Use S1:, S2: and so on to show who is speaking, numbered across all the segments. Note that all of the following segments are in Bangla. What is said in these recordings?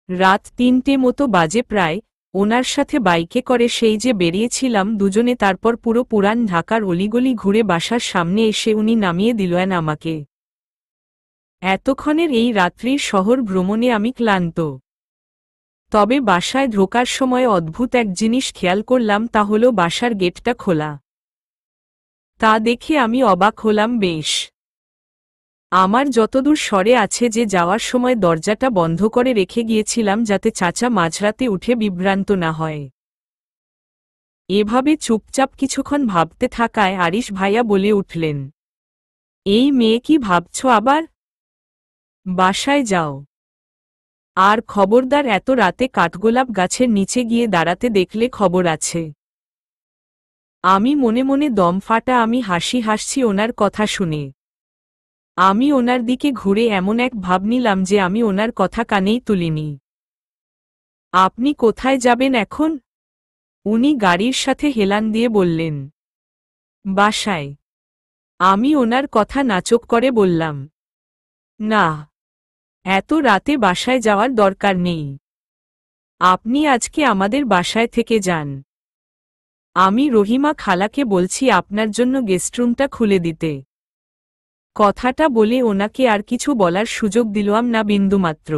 S1: রাত ৩টে মতো বাজে প্রায়। ওনার সাথে বাইকে করে সেই যে বেরিয়েছিলাম দুজনে, তারপর পুরো পুরান ঢাকার অলিগলি ঘুরে বাসার সামনে এসে উনি নামিয়ে দিলেন আমাকে। এতক্ষণের এই রাত্রির শহর ভ্রমণে আমি ক্লান্ত। তবে বাসায় ঢোকার সময় অদ্ভুত এক জিনিস খেয়াল করলাম, তা হলো বাসার গেটটা খোলা। তা দেখে আমি অবাক হলাম বেশ। আমার যতদূর স্মরে আছে যে যাওয়ার সময় দরজাটা বন্ধ করে রেখে গিয়েছিলাম যাতে চাচা মাঝরাতে উঠে বিভ্রান্ত না হয়। এভাবে চুপচাপ কিছুক্ষণ ভাবতে থাকায় আরিশ ভাইয়া বলে উঠলেন, এই মেয়ে কি ভাবছ আবার? বাসায় যাও। আর খবরদার এত রাতে কাঠগোলাপ গাছের নিচে গিয়ে দাঁড়াতে দেখলে খবর আছে। আমি মনে মনে দম ফাটা আমি হাসছি ওনার কথা শুনে। আমি ওনার দিকে ঘুরে এমন এক ভাব নিলাম যে আমি ওনার কথা কানেই তুলিনি। আপনি কোথায় যাবেন এখন? উনি গাড়ির সাথে হেলান দিয়ে বললেন। বাসায়। আমি ওনার কথা নাচক করে বললাম, না, এত রাতে বাসায় যাওয়ার দরকার নেই। আপনি আজকে আমাদের বাসায় থেকে যান। আমি রহিমা খালাকে বলছি আপনার জন্য গেস্টরুমটা খুলে দিতে। কথাটা বলে ওনাকে আর কিছু বলার সুযোগ দিলাম না বিন্দুমাত্র।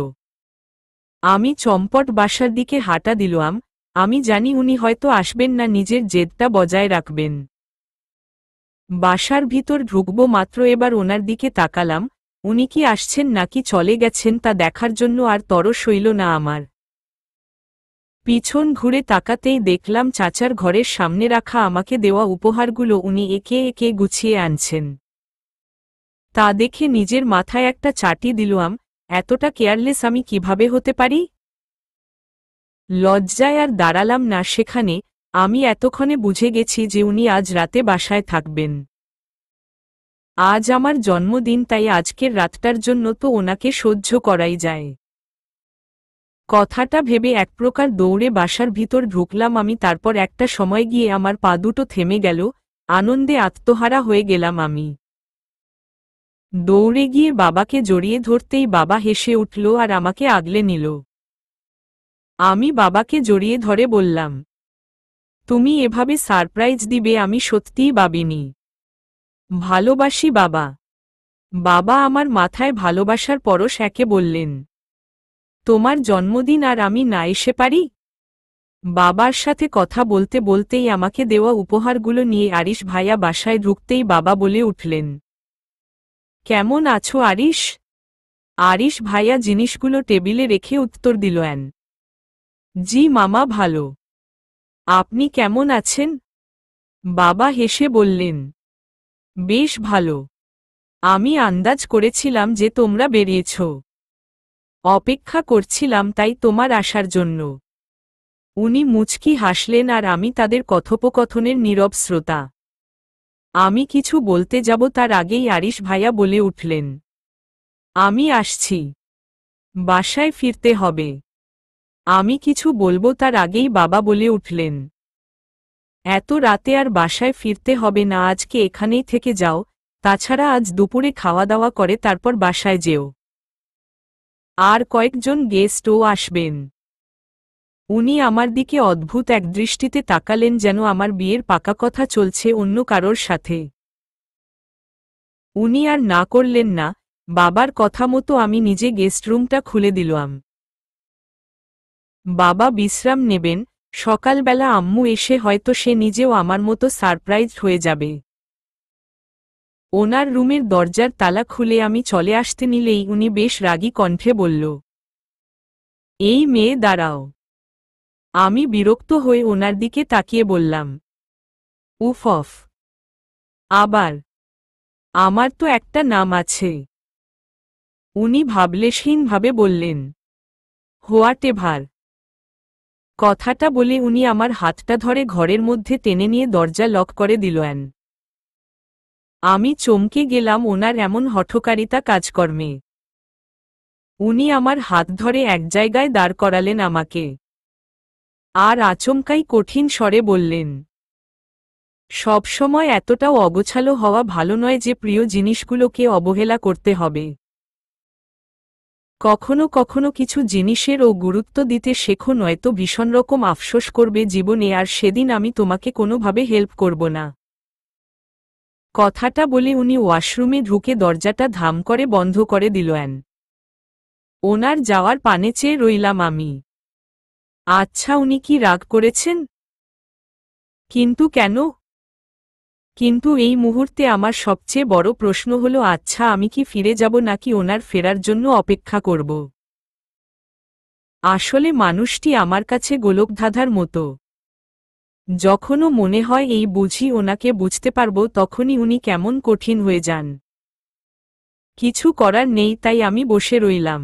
S1: আমি চম্পট বাসার দিকে হাঁটা দিলাম। আমি জানি উনি হয়তো আসবেন না, নিজের জেদটা বজায় রাখবেন। বাসার ভিতর ঢুকব মাত্র এবার ওনার দিকে তাকালাম। উনি কি আসছেন নাকি চলে গেছেন তা দেখার জন্য আর তরস সইল না আমার। পিছন ঘুরে তাকাতেই দেখলাম চাচার ঘরের সামনে রাখা আমাকে দেওয়া উপহারগুলো উনি একে একে গুছিয়ে আনছেন। তা দেখে নিজের মাথায় একটা চাটি দিলাম, এতটা কেয়ারলেস আমি কিভাবে হতে পারি? লজ্জায় আর দাঁড়ালাম না সেখানে। আমি এতক্ষণে বুঝে গেছি যে উনি আজ রাতে বাসায় থাকবেন। আজ আমার জন্মদিন, তাই আজকের রাতটার জন্য তো ওনাকে সহ্য করাই যায়। কথাটা ভেবে এক প্রকার দৌড়ে বাসার ভিতর ঢুকলাম আমি। তারপর একটা সময় গিয়ে আমার পা দুটো থেমে গেল, আনন্দে আত্মহারা হয়ে গেলাম আমি। দৌড়ে গিয়ে বাবাকে জড়িয়ে ধরতেই বাবা হেসে উঠল আর আমাকে আগলে নিল। আমি বাবাকে জড়িয়ে ধরে বললাম, তুমি এভাবে সারপ্রাইজ দিবে আমি সত্যিই ভাবিনি। ভালোবাসি বাবা। বাবা আমার মাথায় ভালোবাসার পরশ এঁকে বললেন, তোমার জন্মদিন আর আমি না এসে পারি? বাবার সাথে কথা বলতে বলতেই আমাকে দেওয়া উপহারগুলো নিয়ে আরিশ ভাইয়া বাসায় ঢুকতেই বাবা বলে উঠলেন, কেমন আছো আরিশ? আরিশ ভাইয়া জিনিসগুলো টেবিলে রেখে উত্তর দিলেন, জি মামা ভালো। আপনি কেমন আছেন? বাবা হেসে বললেন, বেশ ভালো। আমি আন্দাজ করেছিলাম যে তোমরা বেরিয়েছ। অপেক্ষা করছিলাম তাই তোমার আসার জন্য। উনি মুচকি হাসলেন আর আমি তাদের কথোপকথনের নীরব শ্রোতা। আমি কিছু বলতে যাব তার আগেই আরিশ ভাইয়া বলে উঠলেন, আমি আসছি। বাসায় ফিরতে হবে। আমি কিছু বলবো তার আগেই বাবা বলে উঠলেন, এত রাতে আর বাসায় ফিরতে হবে না, আজকে এখানেই থেকে যাও। তাছাড়া আজ দুপুরে খাওয়া দাওয়া করে তারপর বাসায় যেও। আর কয়েকজন গেস্টও আসবেন। উনি আমার দিকে অদ্ভুত এক দৃষ্টিতে তাকালেন, যেন আমার বিয়ের পাকা কথা চলছে অন্য কারোর সাথে। উনি আর না করলেন না। বাবার কথা মতো আমি নিজে গেস্টরুমটা খুলে দিলাম। বাবা বিশ্রাম নেবেন, সকালবেলা আম্মু এসে হয়তো সে নিজেও আমার মতো সারপ্রাইজড হয়ে যাবে। ওনার রুমের দরজার তালা খুলে আমি চলে আসতে নিলেই উনি বেশ রাগী কণ্ঠে বলল, এই মেয়ে দাঁড়াও। আমি বিরক্ত হয়ে ওনার দিকে তাকিয়ে বললাম, উফ অফ। আবার? আমার তো একটা নাম আছে। উনি ভাবলেশহীনভাবে বললেন, হোয়াটেভার। কথাটা বলে উনি আমার হাতটা ধরে ঘরের মধ্যে টেনে নিয়ে দরজা লক করে দিলেন। আমি চমকে গেলাম ওনার এমন হঠকারিতা কাজকর্মে। উনি আমার হাত ধরে এক জায়গায় দাঁড় করালেন আমাকে। আর আচমকাই কঠিন স্বরে বললেন, সবসময় এতটাও অগোছালো হওয়া ভালো নয় যে প্রিয় জিনিসগুলোকে অবহেলা করতে হবে। কখনো কখনো কিছু জিনিসেরও গুরুত্ব দিতে শেখো, নয়তো ভীষণ রকম আফসোস করবে জীবনে, আর সেদিন আমি তোমাকে কোনোভাবে হেল্প করব না। কথাটা বলে উনি ওয়াশরুমে ঢুকে দরজাটা ধাম করে বন্ধ করে দিলেন। ওনার যাওয়ার পানে চেয়ে রইলাম আমি। আচ্ছা, উনি কি রাগ করেছেন? কিন্তু কেন? কিন্তু এই মুহূর্তে আমার সবচেয়ে বড় প্রশ্ন হলো, আচ্ছা আমি কি ফিরে যাব নাকি ওনার ফেরার জন্য অপেক্ষা করব? আসলে মানুষটি আমার কাছে গোলকধাঁধার মতো। যখনও মনে হয় এই বুঝি ওনাকে বুঝতে পারব, তখনই উনি কেমন কঠিন হয়ে যান। কিছু করার নেই, তাই আমি বসে রইলাম।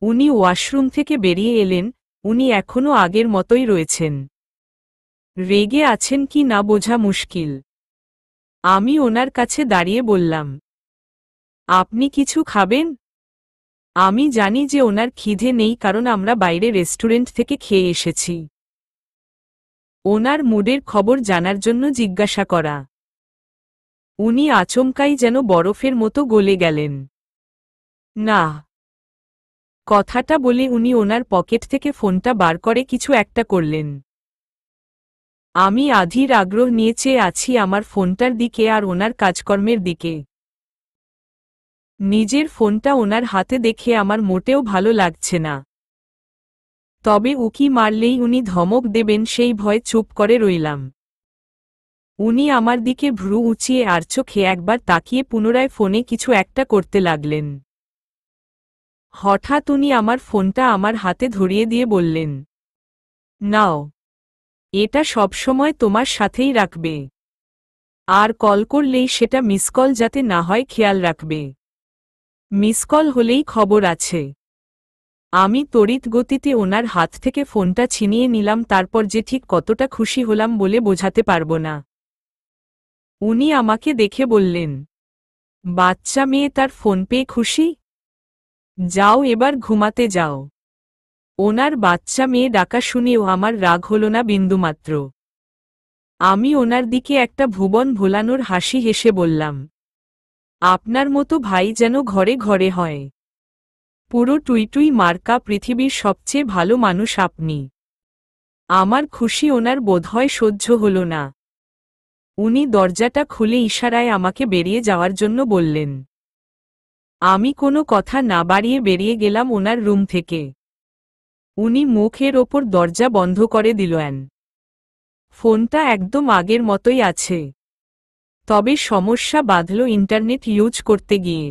S1: উনি ওয়াশরুম থেকে বেরিয়ে এলেন। উনি এখনও আগের মতোই রয়েছেন। রেগে আছেন কি না বোঝা মুশকিল। আমি ওনার কাছে দাঁড়িয়ে বললাম, আপনি কিছু খাবেন? আমি জানি যে ওনার খিদে নেই, কারণ আমরা বাইরে রেস্টুরেন্ট থেকে খেয়ে এসেছি। ওনার মুডের খবর জানার জন্য জিজ্ঞাসা করা। উনি আচমকাই যেন বরফের মতো গলে গেলেন। না। কথাটা বলে উনি ওনার পকেট থেকে ফোনটা বার করে কিছু একটা করলেন। আমি আধীর আগ্রহ নিয়ে চেয়ে আছি আমার ফোনটার দিকে আর ওনার কাজকর্মের দিকে। নিজের ফোনটা ওনার হাতে দেখে আমার মোটেও ভালো লাগছে না। তবে উকি মারলেই উনি ধমক দেবেন সেই ভয়ে চুপ করে রইলাম। উনি আমার দিকে ভ্রু উঁচিয়ে আর চোখে একবার তাকিয়ে পুনরায় ফোনে কিছু একটা করতে লাগলেন। হঠাৎ উনি আমার ফোনটা আমার হাতে ধরিয়ে দিয়ে বললেন, নাও, এটা সবসময় তোমার সাথেই রাখবে। আর কল করলেই সেটা মিস কল যাতে না হয় খেয়াল রাখবে। মিস কল হলেই খবর আছে। আমি তড়িৎ গতিতে ওনার হাত থেকে ফোনটা ছিনিয়ে নিলাম, তারপর যে ঠিক কতটা খুশি হলাম বলে বোঝাতে পারব না। উনি আমাকে দেখে বললেন, বাচ্চা মেয়ে তার ফোন পেয়ে খুশি? যাও এবার ঘুমাতে যাও। ওনার বাচ্চা মেয়ে ডাকা শুনেও আমার রাগ হল না বিন্দুমাত্র। আমি ওনার দিকে একটা ভুবন ভোলানোর হাসি হেসে বললাম, আপনার মতো ভাই যেন ঘরে ঘরে হয়। পুরো টুইটুই মার্কা পৃথিবীর সবচেয়ে ভালো মানুষ আপনি। আমার খুশি ওনার বোধহয় সহ্য হল না। উনি দরজাটা খুলে ইশারায় আমাকে বেরিয়ে যাওয়ার জন্য বললেন। আমি কোনো কথা না বাড়িয়ে বেরিয়ে গেলাম ওনার রুম থেকে। উনি মুখের ওপর দরজা বন্ধ করে দিলেন। ফোনটা একদম আগের মতোই আছে। তবে সমস্যা বাধল ইন্টারনেট ইউজ করতে গিয়ে।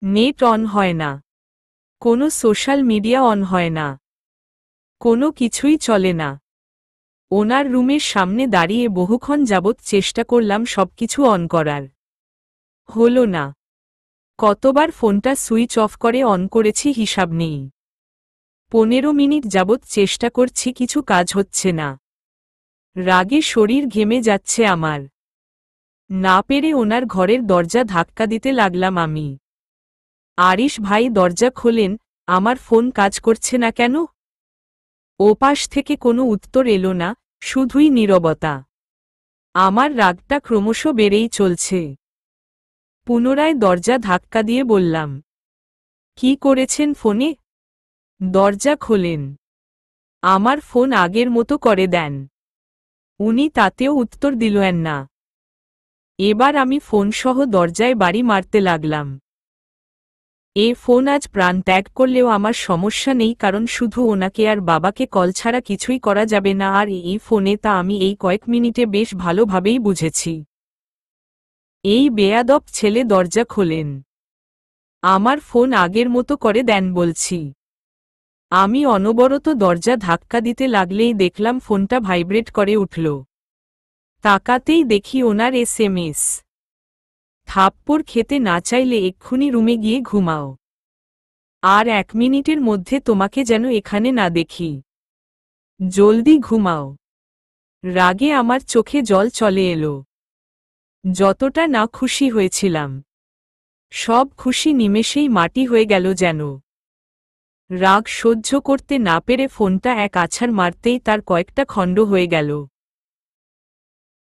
S1: নেট অন হয় না। কোনো সোশ্যাল মিডিয়া অন হয় না। কোনো কিছুই চলে না। ওনার রুমের সামনে দাঁড়িয়ে বহুক্ষণ যাবৎ চেষ্টা করলাম সবকিছু অন করার। হলো না। কতবার ফোনটা সুইচ অফ করে অন করেছি হিসাব নেই। 15 মিনিট যাবৎ চেষ্টা করছি, কিছু কাজ হচ্ছে না। রাগে শরীর ঘেমে যাচ্ছে আমার। না পেরে ওনার ঘরের দরজা ধাক্কা দিতে লাগলাম আমি। আরিশ ভাই দরজা খোলেন, আমার ফোন কাজ করছে না কেন? ওপাশ থেকে কোনো উত্তর এলো না, শুধুই নীরবতা। আমার রাগটা ক্রমশ বেড়েই চলছে। পুনরায় দরজা ধাক্কা দিয়ে বললাম, কি করেছেন ফোনে? দরজা খোলেন। আমার ফোন আগের মতো করে দেন। উনি তাতেও উত্তর দিলেন না। এবার আমি ফোনসহ দরজায় বাড়ি মারতে লাগলাম। এ ফোন আজ প্রাণ ত্যাগ করলেও আমার সমস্যা নেই, কারণ শুধু ওনাকে আর বাবাকে কল ছাড়া কিছুই করা যাবে না, আর এই ফোনে তা আমি এই কয়েক মিনিটে বেশ ভালোভাবেই বুঝেছি। এই বেয়াদব ছেলে দরজা খোলেন। আমার ফোন আগের মতো করে দেন বলছি। আমি অনবরত দরজা ধাক্কা দিতে লাগলেই দেখলাম ফোনটা ভাইব্রেট করে উঠল। তাকাতেই দেখি ওনার SMS। থাপ্পড় খেতে না চাইলে এক্ষুনি রুমে গিয়ে ঘুমাও। আর 1 মিনিটের মধ্যে তোমাকে যেন এখানে না দেখি। জলদি ঘুমাও। রাগে আমার চোখে জল চলে এলো। যতটা না খুশি হয়েছিলাম, সব খুশি নিমেষেই মাটি হয়ে গেল যেন। রাগ সহ্য করতে না পেরে ফোনটা এক আছাড় মারতেই তার কয়েকটা খণ্ড হয়ে গেল।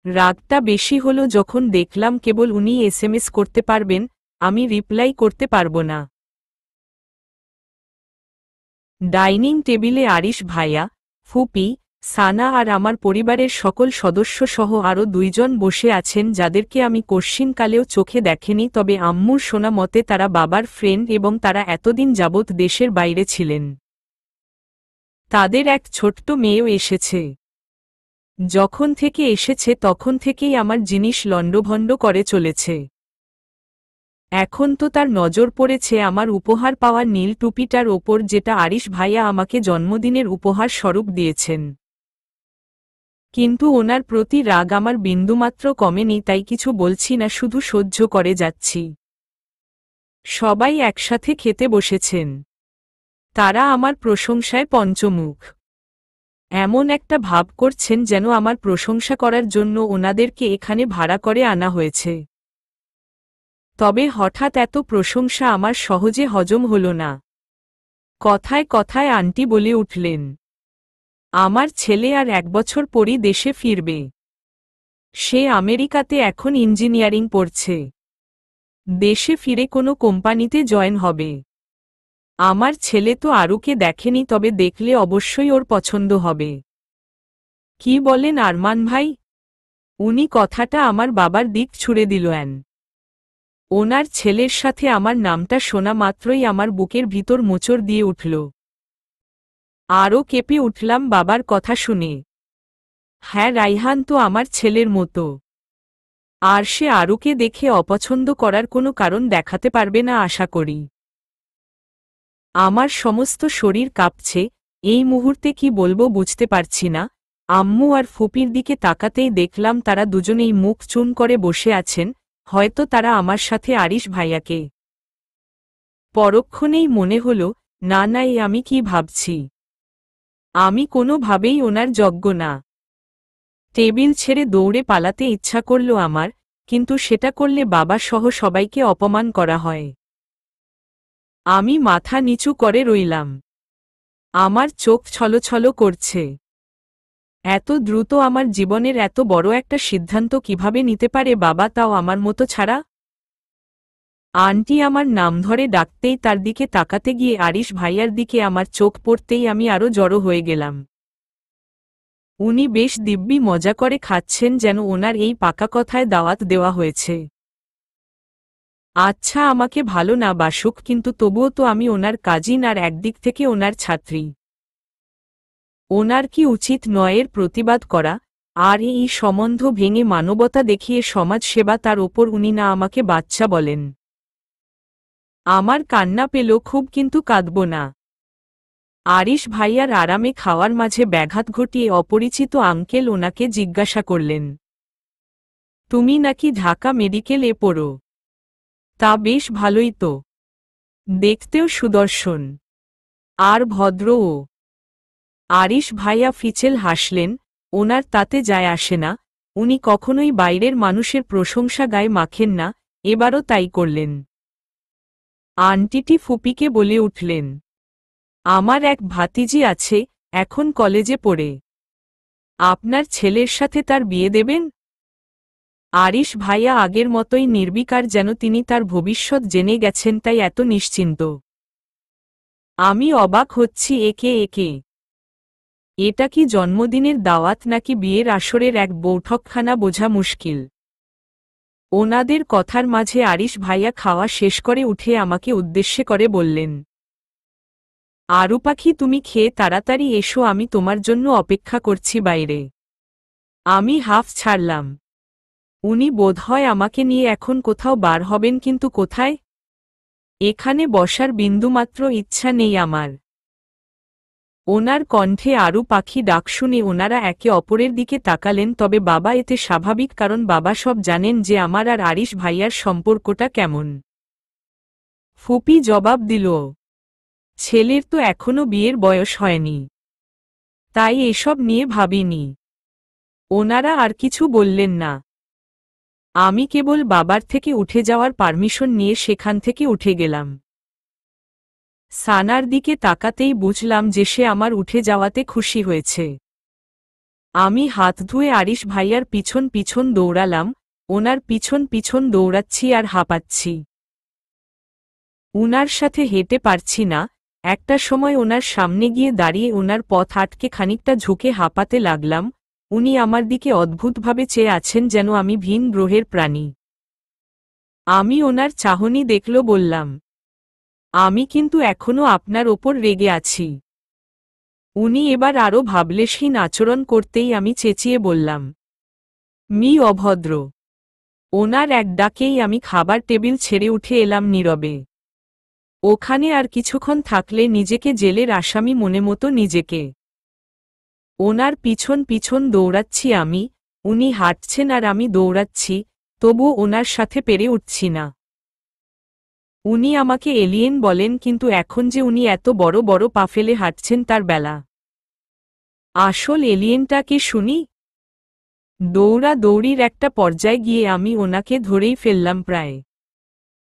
S1: রাগটা বেশি হলো যখন দেখলাম কেবল উনি SMS করতে পারবেন, আমি রিপ্লাই করতে পারব না। ডাইনিং টেবিলে আরিশ ভাইয়া, ফুপি, সানা আর আমার পরিবারের সকল সদস্য সহ আরও 2 জন বসে আছেন যাদেরকে আমি কশ্চিনকালেও চোখে দেখেনি, তবে আম্মুর শোনা মতে তারা বাবার ফ্রেন্ড এবং তারা এতদিন যাবৎ দেশের বাইরে ছিলেন। তাদের এক ছোট্ট মেয়েও এসেছে। যখন থেকে এসেছে তখন থেকেই আমার জিনিস লণ্ডভণ্ড করে চলেছে। এখন তো তার নজর পড়েছে আমার উপহার পাওয়া নীল টুপিটার ওপর, যেটা আরিশ ভাইয়া আমাকে জন্মদিনের উপহার স্বরূপ দিয়েছেন। কিন্তু ওনার প্রতি রাগ আমার বিন্দুমাত্র কমেনি, তাই কিছু বলছি না, শুধু সহ্য করে যাচ্ছি। সবাই একসাথে খেতে বসেছেন। তারা আমার প্রশংসায় পঞ্চমুখ। এমন একটা ভাব করছেন যেন আমার প্রশংসা করার জন্য ওনাদেরকে এখানে ভাড়া করে আনা হয়েছে। তবে হঠাৎ এত প্রশংসা আমার সহজে হজম হল না। কথায় কথায় আন্টি বলে উঠলেন, আমার ছেলে আর 1 বছর পরই দেশে ফিরবে। সে আমেরিকাতে এখন ইঞ্জিনিয়ারিং পড়ছে। দেশে ফিরে কোনো কোম্পানিতে জয়েন হবে। আমার ছেলে তো আরুকে দেখেনি, তবে দেখলে অবশ্যই ওর পছন্দ হবে। কি বলেন আরমান ভাই? উনি কথাটা আমার বাবার দিক ছুড়ে দিলেন। ওনার ছেলের সাথে আমার নামটা শোনা মাত্রই আমার বুকের ভিতর মোচড় দিয়ে উঠল। আরও কেঁপে উঠলাম বাবার কথা শুনে। হ্যাঁ, রাইহান তো আমার ছেলের মতো। আর সে আরুকে দেখে অপছন্দ করার কোনো কারণ দেখাতে পারবে না আশা করি। আমার সমস্ত শরীর কাঁপছে, এই মুহূর্তে কি বলবো বুঝতে পারছি না। আম্মু আর ফুপির দিকে তাকাতেই দেখলাম তারা দুজনেই মুখ চুন করে বসে আছেন, হয়তো তারা আমার সাথে আরিশ ভাইয়াকে। পরক্ষণেই মনে হল, না না, আমি কি ভাবছি? আমি কোনোভাবেই ওনার যোগ্য না। টেবিল ছেড়ে দৌড়ে পালাতে ইচ্ছা করল আমার, কিন্তু সেটা করলে বাবা সহ সবাইকে অপমান করা হয়। আমি মাথা নিচু করে রইলাম। আমার চোখ ছলছল করছে। এত দ্রুত আমার জীবনের এত বড় একটা সিদ্ধান্ত কিভাবে নিতে পারে বাবা, তাও আমার মতো ছাড়া? আন্টি আমার নাম ধরে ডাকতেই তার দিকে তাকাতে গিয়ে আরিশ ভাইয়ার দিকে আমার চোখ পড়তেই আমি আরও জড়ো হয়ে গেলাম। উনি বেশ দিব্যি মজা করে খাচ্ছেন, যেন ওনার এই পাকা কথায় দাওয়াত দেওয়া হয়েছে। আচ্ছা, আমাকে ভালো না বাসুক, কিন্তু তবুও তো আমি ওনার কাজিন আর একদিক থেকে ওনার ছাত্রী। ওনার কি উচিত নয় এর প্রতিবাদ করা? আর এই সম্বন্ধ ভেঙে মানবতা দেখিয়ে সমাজ সেবা, তার ওপর উনি না আমাকে বাচ্চা বলেন। আমার কান্না পেল খুব, কিন্তু কাঁদব না। আরিশ ভাইয়ার আরামে খাওয়ার মাঝে ব্যাঘাত ঘটিয়ে অপরিচিত আঙ্কেল ওনাকে জিজ্ঞাসা করলেন, তুমি নাকি ঢাকা মেডিকেলে পড়ো? তা বেশ ভালোই তো। দেখতেও সুদর্শন আর ভদ্রও। আরিশ ভাইয়া ফিচেল হাসলেন, ওনার তাতে যায় আসে না। উনি কখনোই বাইরের মানুষের প্রশংসা গায়ে মাখেন না, এবারও তাই করলেন। আন্টিটি ফুপিকে বলে উঠলেন, আমার এক ভাতিজি আছে, এখন কলেজে পড়ে। আপনার ছেলের সাথে তার বিয়ে দেবেন? আরিশ ভাইয়া আগের মতোই নির্বিকার, যেন তিনি তার ভবিষ্যৎ জেনে গেছেন, তাই এত নিশ্চিন্ত। আমি অবাক হচ্ছি একে একে। এটা কি জন্মদিনের দাওয়াত নাকি বিয়ের আসরের এক বৈঠকখানা বোঝা মুশকিল। ওনাদের কথার মাঝে আরিশ ভাইয়া খাওয়া শেষ করে উঠে আমাকে উদ্দেশ্যে করে বললেন, আরু পাখি, তুমি খেয়ে তাড়াতাড়ি এসো, আমি তোমার জন্য অপেক্ষা করছি বাইরে। আমি হাফ ছাড়লাম। উনি বোধহয় আমাকে নিয়ে এখন কোথাও বার হবেন, কিন্তু কোথায়? এখানে বসার বিন্দুমাত্র ইচ্ছা নেই আমার। ওনার কণ্ঠে আরু পাখি ডাক শুনে ওনারা একে অপরের দিকে তাকালেন, তবে বাবা এতে স্বাভাবিক, কারণ বাবা সব জানেন যে আমার আর আরিশ ভাইয়ার সম্পর্কটা কেমন। ফুপি জবাব দিল, ছেলের তো এখনো বিয়ের বয়স হয়নি, তাই এসব নিয়ে ভাবিনি। ওনারা আর কিছু বললেন না। আমি কেবল বাবার থেকে উঠে যাওয়ার পারমিশন নিয়ে সেখান থেকে উঠে গেলাম। সানার দিকে তাকাতেই বুঝলাম যে সে আমার উঠে যাওয়াতে খুশি হয়েছে। আমি হাত ধুয়ে আরিশ ভাইয়ার পিছন পিছন দৌড়ালাম, ওনার পিছন পিছন দৌড়াচ্ছি আর হাঁপাচ্ছি। উনার সাথে হেঁটে পারছি না, একটা সময় ওনার সামনে গিয়ে দাঁড়িয়ে ওনার পথ আটকে খানিকটা ঝুঁকে হাঁপাতে লাগলাম। উনি আমার দিকে অদ্ভুতভাবে চেয়ে আছেন, যেন আমি ভিন গ্রহের প্রাণী। আমি ওনার চাহনি দেখল, বললাম, আমি কিন্তু এখনো আপনার ওপর রেগে আছি। উনি এবার আরও ভাবলেশহীন আচরণ করতেই আমি চেঁচিয়ে বললাম, মি অভদ্র। ওনার এক ডাকেই আমি খাবার টেবিল ছেড়ে উঠে এলাম নীরবে। ওখানে আর কিছুক্ষণ থাকলে নিজেকে জেলের আসামি মনে মতো নিজেকে। ওনার পিছন পিছন দৌড়াচ্ছি আমি, উনি হাঁটছেন আর আমি দৌড়াচ্ছি, তবু ওনার সাথে পেরে উঠছি না। উনি আমাকে এলিয়েন বলেন, কিন্তু এখন যে উনি এত বড় বড় পা ফেলে হাঁটছেন তার বেলা। আসল এলিয়েনটা কে শুনি? দৌড়াদৌড়ির একটা পর্যায়ে গিয়ে আমি ওনাকে ধরেই ফেললাম প্রায়।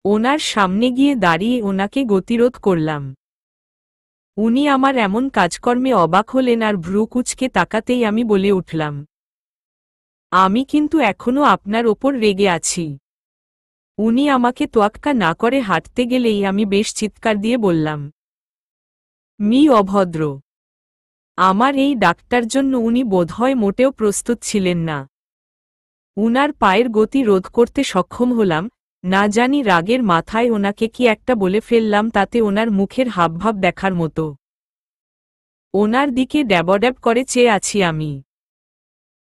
S1: ওনার সামনে গিয়ে দাঁড়িয়ে ওনাকে গতিরোধ করলাম। উনি আমার এমন কাজকর্মে অবাক হলেন আর ভ্রু কুঁচকে তাকাতেই আমি বলে উঠলাম, আমি কিন্তু এখনো আপনার ওপর রেগে আছি। উনি আমাকে তোয়াক্কা না করে হাঁটতে গেলেই আমি বেশ চিৎকার দিয়ে বললাম, মি অভদ্র। আমার এই ডাকটার জন্য উনি বোধহয় মোটেও প্রস্তুত ছিলেন না। উনার পায়ের গতি রোধ করতে সক্ষম হলাম, না জানি রাগের মাথায় ওনাকে কি একটা বলে ফেললাম, তাতে ওনার মুখের হাবভাব দেখার মতো। ওনার দিকে ড্যাবড্যাব করে চেয়ে আছি আমি।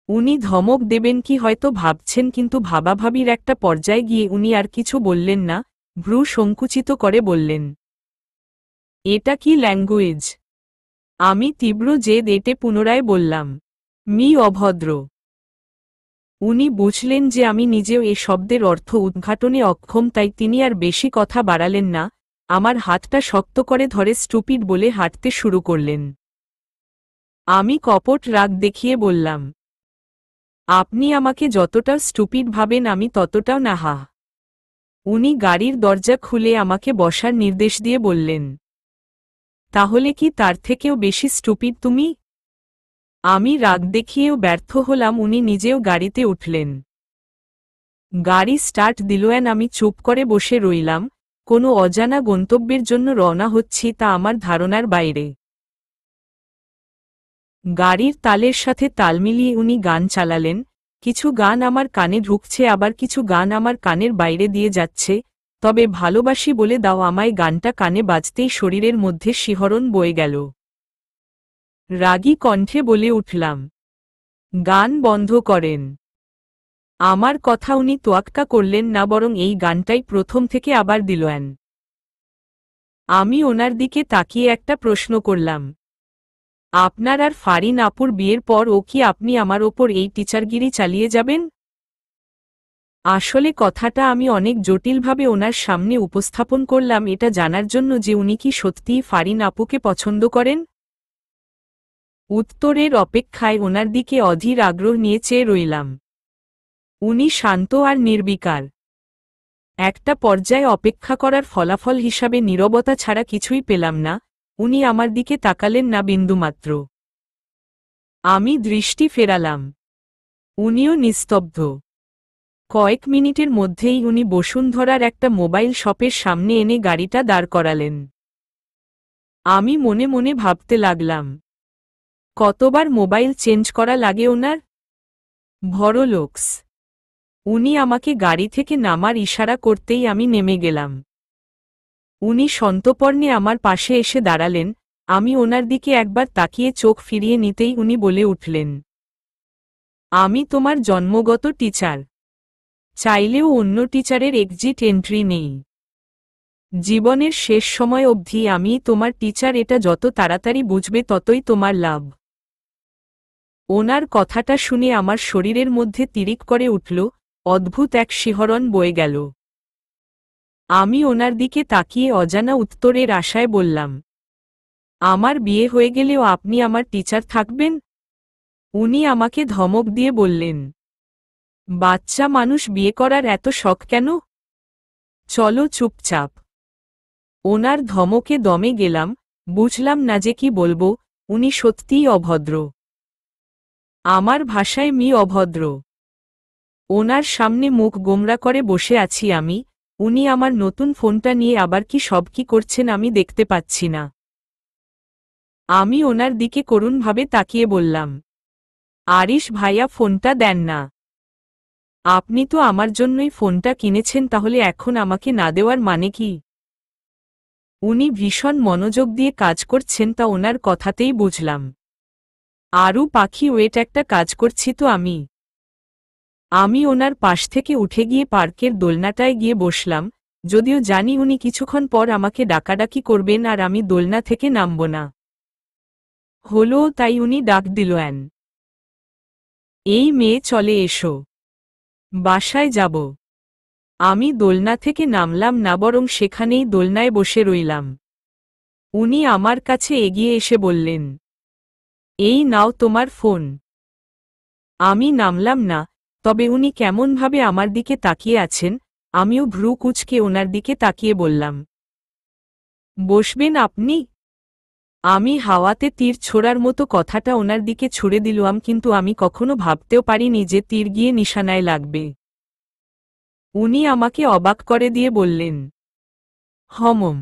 S1: উনি ধমক দেবেন কি হয়তো ভাবছেন, কিন্তু ভাবাভাবির একটা পর্যায়ে গিয়ে উনি আর কিছু বললেন না, ভ্রু সংকুচিত করে বললেন, এটা কি ল্যাঙ্গুয়েজ? আমি তীব্র জেদ এঁটে পুনরায় বললাম, মি অভদ্র। উনি বুঝলেন যে আমি নিজেও এ শব্দের অর্থ উদ্ঘাটনে অক্ষম, তাই তিনি আর বেশি কথা বাড়ালেন না, আমার হাতটা শক্ত করে ধরে স্টুপিড বলে হাঁটতে শুরু করলেন। আমি কপট রাগ দেখিয়ে বললাম, আপনি আমাকে যতটা স্টুপিড ভাবেন আমি ততটাও না। হা। উনি গাড়ির দরজা খুলে আমাকে বসার নির্দেশ দিয়ে বললেন, তাহলে কি তার থেকেও বেশি স্টুপিড তুমি? আমি রাগ দেখিয়েও ব্যর্থ হলাম। উনি নিজেও গাড়িতে উঠলেন। গাড়ি স্টার্ট দিলেন। আমি চুপ করে বসে রইলাম। কোনো অজানা গন্তব্যের জন্য রওনা হচ্ছি তা আমার ধারণার বাইরে। গাড়ির তালের সাথে তাল মিলিয়ে উনি গান চালালেন। কিছু গান আমার কানে ঢুকছে, আবার কিছু গান আমার কানের বাইরে দিয়ে যাচ্ছে। তবে ভালোবাসি বলে দাও আমায় গানটা কানে বাজতেই শরীরের মধ্যে শিহরণ বয়ে গেল। রাগী কণ্ঠে বলে উঠলাম, গান বন্ধ করেন। আমার কথা উনি তোয়াক্কা করলেন না, বরং এই গানটাই প্রথম থেকে আবার দিলেন। আমি ওনার দিকে তাকিয়ে একটা প্রশ্ন করলাম, আপনার আর ফারিন আপুর বিয়ের পর ও কি আপনি আমার ওপর এই টিচারগিরি চালিয়ে যাবেন? আসলে কথাটা আমি অনেক জটিলভাবে ওনার সামনে উপস্থাপন করলাম, এটা জানার জন্য যে উনি কি সত্যিই ফারিন আপুকে পছন্দ করেন। উত্তরের অপেক্ষায় ওনার দিকে অধীর আগ্রহ নিয়ে চেয়ে রইলাম। উনি শান্ত আর নির্বিকার। একটা পর্যায়ে অপেক্ষা করার ফলাফল হিসাবে নীরবতা ছাড়া কিছুই পেলাম না। উনি আমার দিকে তাকালেন না বিন্দুমাত্র। আমি দৃষ্টি ফেরালাম। উনিও নিস্তব্ধ। কয়েক মিনিটের মধ্যেই উনি বসুন্ধরার একটা মোবাইল শপের সামনে এনে গাড়িটা দাঁড় করালেন। আমি মনে মনে ভাবতে লাগলাম, কতবার মোবাইল চেঞ্জ করা লাগে ওনার? ভরলোকস। উনি আমাকে গাড়ি থেকে নামার ইশারা করতেই আমি নেমে গেলাম। উনি সন্তর্পণে আমার পাশে এসে দাঁড়ালেন। আমি ওনার দিকে একবার তাকিয়ে চোখ ফিরিয়ে নিতেই উনি বলে উঠলেন, আমি তোমার জন্মগত টিচার। চাইলেও অন্য টিচারের এক্সিট এন্ট্রি নেই। জীবনের শেষ সময় অবধি আমি তোমার টিচার। এটা যত তাড়াতাড়ি বুঝবে ততই তোমার লাভ। ওনার কথাটা শুনে আমার শরীরের মধ্যে তিরিক করে উঠল, অদ্ভুত এক শিহরণ বয়ে গেল। আমি ওনার দিকে তাকিয়ে অজানা উত্তরের আশায় বললাম, আমার বিয়ে হয়ে গেলেও আপনি আমার টিচার থাকবেন? উনি আমাকে ধমক দিয়ে বললেন, বাচ্চা মানুষ বিয়ে করার এত শখ কেন? চলো চুপচাপ। ওনার ধমকে দমে গেলাম। বুঝলাম না যে কি বলবো। উনি সত্যিই অভদ্র। আমার ভাষায় মি অভদ্র। ওনার সামনে মুখ গোমরা করে বসে আছি আমি। উনি আমার নতুন ফোনটা নিয়ে আবার কি সব কি করছেন আমি দেখতে পাচ্ছি না। আমি ওনার দিকে করুণভাবে তাকিয়ে বললাম, আরিশ ভাইয়া ফোনটা দেন না। আপনি তো আমার জন্যই ফোনটা কিনেছেন, তাহলে এখন আমাকে না দেওয়ার মানে কি? উনি ভীষণ মনোযোগ দিয়ে কাজ করছেন, তা ওনার কথাতেই বুঝলাম। আরও পাখি ওয়েট একটা কাজ করছি তো আমি ওনার পাশ থেকে উঠে গিয়ে পার্কের দোলনাটায় গিয়ে বসলাম, যদিও জানি উনি কিছুক্ষণ পর আমাকে ডাকাডাকি করবেন আর আমি দোলনা থেকে নামব না। হলো তাই উনি ডাক দিল, এই মেয়ে চলে এসো, বাসায় যাব। আমি দোলনা থেকে নামলাম না, বরং সেখানেই দোলনায় বসে রইলাম। উনি আমার কাছে এগিয়ে এসে বললেন, এই নাও তোমার ফোন। আমি নামলাম না, তবে উনি কেমনভাবে আমার দিকে তাকিয়ে আছেন, আমিও ভ্রু কুঁচকে ওনার দিকে তাকিয়ে বললাম, বসবেন আপনি? আমি হাওয়াতে তীর ছোড়ার মতো কথাটা ওনার দিকে ছুড়ে দিলাম, কিন্তু আমি কখনো ভাবতেও পারিনি যে তীর গিয়ে নিশানায় লাগবে। উনি আমাকে অবাক করে দিয়ে বললেন, হমম।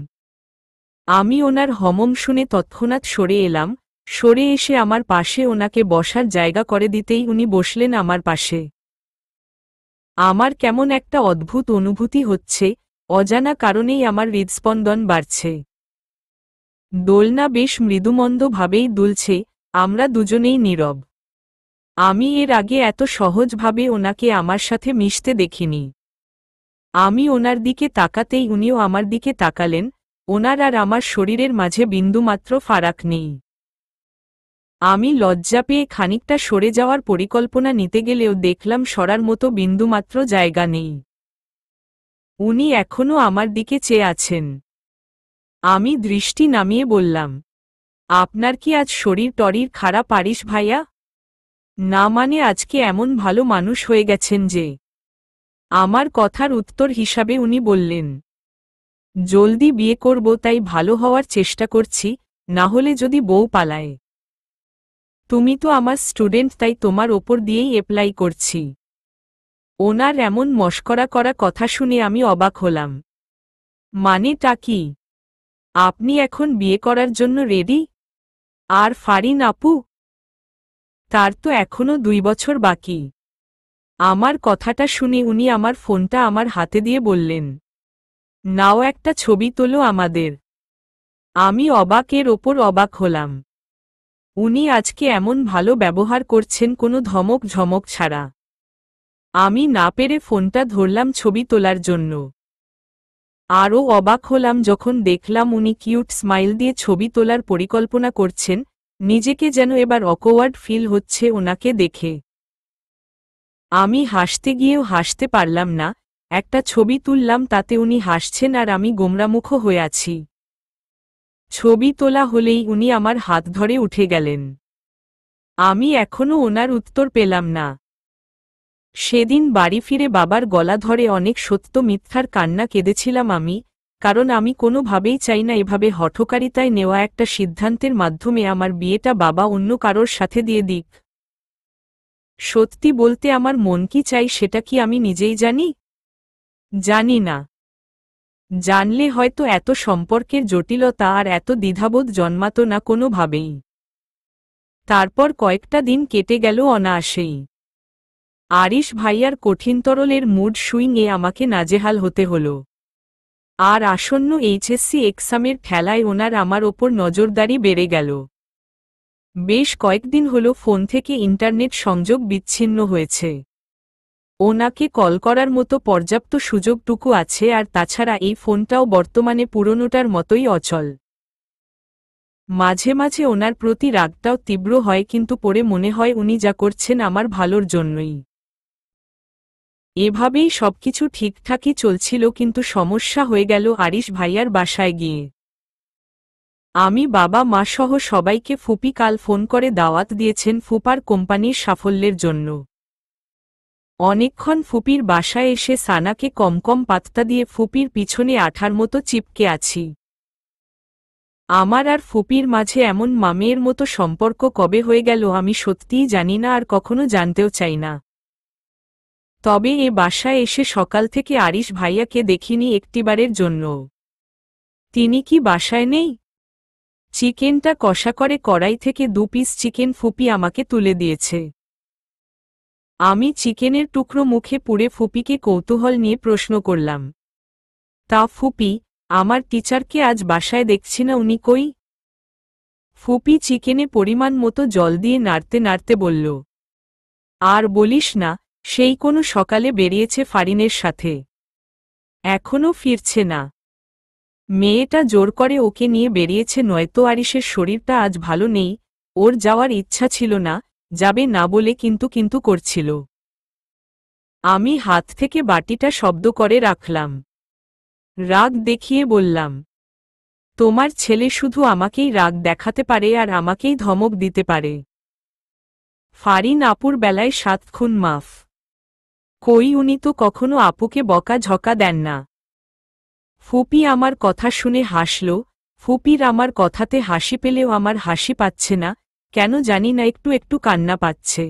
S1: আমি ওনার হমম শুনে তৎক্ষণাৎ সরে এলাম, সরে এসে আমার পাশে ওনাকে বসার জায়গা করে দিতেই উনি বসলেন আমার পাশে। আমার কেমন একটা অদ্ভুত অনুভূতি হচ্ছে, অজানা কারণেই আমার হৃদস্পন্দন বাড়ছে। দোলনা বেশ মৃদুমন্দভাবেই দুলছে, আমরা দুজনেই নীরব। আমি এর আগে এত সহজভাবে ওনাকে আমার সাথে মিশতে দেখিনি। আমি ওনার দিকে তাকাতেই উনিও আমার দিকে তাকালেন, ওনার আর আমার শরীরের মাঝে বিন্দুমাত্র ফারাক নেই। আমি লজ্জা পেয়ে খানিকটা সরে যাওয়ার পরিকল্পনা নিতে গেলেও দেখলাম সরার মতো বিন্দুমাত্র জায়গা নেই। উনি এখনও আমার দিকে চেয়ে আছেন। আমি দৃষ্টি নামিয়ে বললাম, আপনার কি আজ শরীর টরীর খারাপ আরিশ ভাইয়া? না মানে আজকে এমন ভালো মানুষ হয়ে গেছেন যে। আমার কথার উত্তর হিসাবে উনি বললেন, জলদি বিয়ে করব তাই ভালো হওয়ার চেষ্টা করছি, না হলে যদি বউ পালায়। তুমি তো আমার স্টুডেন্ট, তাই তোমার ওপর দিয়েই অ্যাপ্লাই করছি। ওনার এমন মশকরা করা কথা শুনে আমি অবাক হলাম। মানেটা কি? আপনি এখন বিয়ে করার জন্য রেডি? আর ফারিন আপু? তার তো এখনো 2 বছর বাকি। আমার কথাটা শুনে উনি আমার ফোনটা আমার হাতে দিয়ে বললেন, নাও একটা ছবি তোলো আমাদের। আমি অবাকের ওপর অবাক হলাম। উনি আজকে এমন ভালো ব্যবহার করছেন কোনো ধমক ঝমক ছাড়া। আমি না পেরে ফোনটা ধরলাম ছবি তোলার জন্য। আরও অবাক হলাম যখন দেখলাম উনি কিউট স্মাইল দিয়ে ছবি তোলার পরিকল্পনা করছেন, নিজেকে যেন এবার অকওয়ার্ড ফিল হচ্ছে ওনাকে দেখে। আমি হাসতে গিয়েও হাসতে পারলাম না, একটা ছবি তুললাম, তাতে উনি হাসছেন আর আমি গোমরামুখ হয়ে আছি। ছবি তোলা হলেই উনি আমার হাত ধরে উঠে গেলেন। আমি এখনও ওনার উত্তর পেলাম না। সেদিন বাড়ি ফিরে বাবার গলা ধরে অনেক সত্য মিথ্যার কান্না কেঁদেছিলাম আমি, কারণ আমি কোনোভাবেই চাই না এভাবে হঠকারিতায় নেওয়া একটা সিদ্ধান্তের মাধ্যমে আমার বিয়েটা বাবা অন্য কারোর সাথে দিয়ে দিক। সত্যি বলতে আমার মন কি চাই সেটা কি আমি নিজেই জানি? জানি না। জানলে হয়তো এত সম্পর্কের জটিলতা আর এত দ্বিধাবোধ জন্মাতো না কোনোভাবেই। তারপর কয়েকটা দিন কেটে গেল অনায়াসেই। আরিশ ভাইয়ার কঠিনতরলের মুড সুইংয়ে আমাকে নাজেহাল হতে হল। আর আসন্ন এইচএসসি এক্সামের ঠেলায় ওনার আমার ওপর নজরদারি বেড়ে গেল। বেশ কয়েকদিন হল ফোন থেকে ইন্টারনেট সংযোগ বিচ্ছিন্ন হয়েছে। ওনাকে কল করার মতো পর্যাপ্ত সুযোগটুকু আছে, আর তাছাড়া এই ফোনটাও বর্তমানে পুরনোটার মতোই অচল। মাঝে মাঝে ওনার প্রতি রাগটাও তীব্র হয়, কিন্তু পরে মনে হয় উনি যা করছেন আমার ভালোর জন্যই। এভাবেই সবকিছু ঠিকঠাকই চলছিল, কিন্তু সমস্যা হয়ে গেল আরিশ ভাইয়ার বাসায় গিয়ে। আমি বাবা মা সহ সবাইকে ফুপি কাল ফোন করে দাওয়াত দিয়েছেন ফুপার কোম্পানির সাফল্যের জন্য। অনেকক্ষণ ফুপির বাসায় এসে সানাকে কম পাত্তা দিয়ে ফুপির পিছনে আঠার মতো চিপকে আছি। আমার আর ফুপির মাঝে এমন মামের মতো সম্পর্ক কবে হয়ে গেল আমি সত্যিই জানি না, আর কখনো জানতেও চাই না। তবে এ বাসায় এসে সকাল থেকে আরিশ ভাইয়াকে দেখিনি একটিবারের জন্য। তিনি কি বাসায় নেই? চিকেনটা কষা করে কড়াই থেকে 2 পিস চিকেন ফুপি আমাকে তুলে দিয়েছে। আমি চিকেনের টুকরো মুখে পুড়ে ফুপিকে কৌতূহল নিয়ে প্রশ্ন করলাম, তা ফুপি, আমার টিচারকে আজ বাসায় দেখছি না, উনি কই? ফুপি চিকেনে পরিমাণ মতো জল দিয়ে নাড়তে নাড়তে বলল, আর বলিস না, সেই কোনো সকালে বেরিয়েছে ফারিনের সাথে, এখনও ফিরছে না। মেয়েটা জোর করে ওকে নিয়ে বেরিয়েছে, নয়তো আরিশের শরীরটা আজ ভালো নেই, ওর যাওয়ার ইচ্ছা ছিল না, যাবে না বলে কিন্তু কিন্তু করছিল। আমি হাত থেকে বাটিটা শব্দ করে রাখলাম। রাগ দেখিয়ে বললাম, তোমার ছেলে শুধু আমাকেই রাগ দেখাতে পারে আর আমাকেই ধমক দিতে পারে। ফারিন আপুর বেলায় 7 খুন মাফ। কই, উনি তো কখনো আপুকে বকা ঝকা দেন না। ফুপি আমার কথা শুনে হাসল। ফুপির আমার কথাতে হাসি পেলেও আমার হাসি পাচ্ছে না, কেন জানি না, একটু একটু কান্না পাচ্ছে।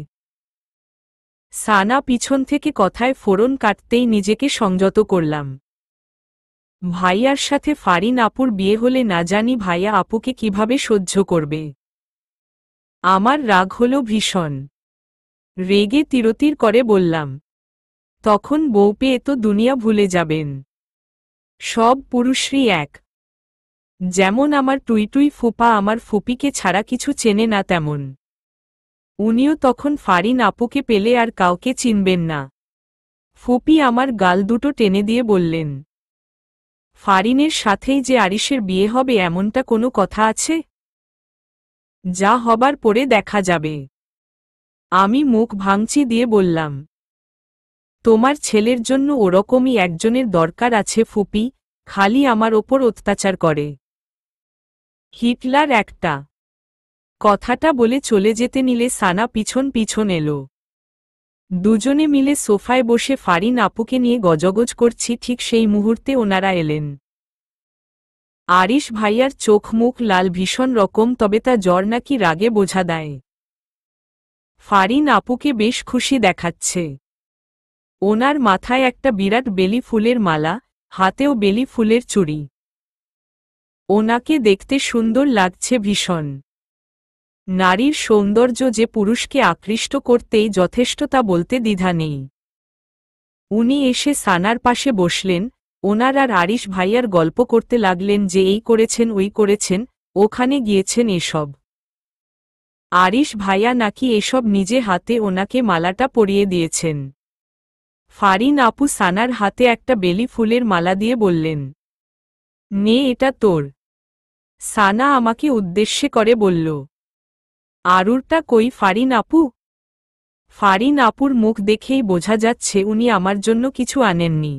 S1: সানা পিছন থেকে কথায় ফোড়ন কাটতেই নিজেকে সংযত করলাম। ভাইয়ার সাথে ফারিন আপুর বিয়ে হলে না জানি ভাইয়া আপুকে কিভাবে সহ্য করবে। আমার রাগ হল ভীষণ। রেগে তিরতির করে বললাম, তখন বউ পেয়ে তো দুনিয়া ভুলে যাবেন। সব পুরুষই এক। যেমন আমার টুইটুই ফুপা আমার ফুপিকে ছাড়া কিছু চেনে না, তেমন উনিও তখন ফারিন আপুকে পেলে আর কাউকে চিনবেন না। ফুপি আমার গাল দুটো টেনে দিয়ে বললেন, ফারিনের সাথেই যে আরিশের বিয়ে হবে এমনটা কোনো কথা আছে? যা হবার পরে দেখা যাবে। আমি মুখ ভাঙচি দিয়ে বললাম, তোমার ছেলের জন্য ওরকমই একজনের দরকার আছে ফুপি, খালি আমার ওপর অত্যাচার করে। হিটলার একটা। কথাটা বলে চলে যেতে নিলে সানা পিছন পিছন এলো। দুজনে মিলে সোফায় বসে ফারিন আপুকে নিয়ে গজগজ করছি, ঠিক সেই মুহূর্তে ওনারা এলেন। আরিশ ভাইয়ার চোখ মুখ লাল ভীষণ রকম, তবে তা জ্বর নাকি রাগে বোঝা দেয়। ফারিন আপুকে বেশ খুশি দেখাচ্ছে। ওনার মাথায় একটা বিরাট বেলি ফুলের মালা, হাতেও বেলি ফুলের চুড়ি। ওনাকে দেখতে সুন্দর লাগছে ভীষণ। নারীর সৌন্দর্য যে পুরুষকে আকৃষ্ট করতেই যথেষ্ট তা বলতে দ্বিধা নেই। উনি এসে সানার পাশে বসলেন, ওনার আর আরিশ ভাইয়ার গল্প করতে লাগলেন যে এই করেছেন ওই করেছেন, ওখানে গিয়েছেন এসব। আরিশ ভাইয়া নাকি এসব নিজে হাতে ওনাকে মালাটা পরিয়ে দিয়েছেন। ফারিন আপু সানার হাতে একটা বেলি ফুলের মালা দিয়ে বললেন, নে এটা তোর। সানা আমাকে উদ্দেশ্যে করে বলল, আরুরটা কই ফারিন আপু? ফারিন আপুর মুখ দেখেই বোঝা যাচ্ছে উনি আমার জন্য কিছু আনেননি।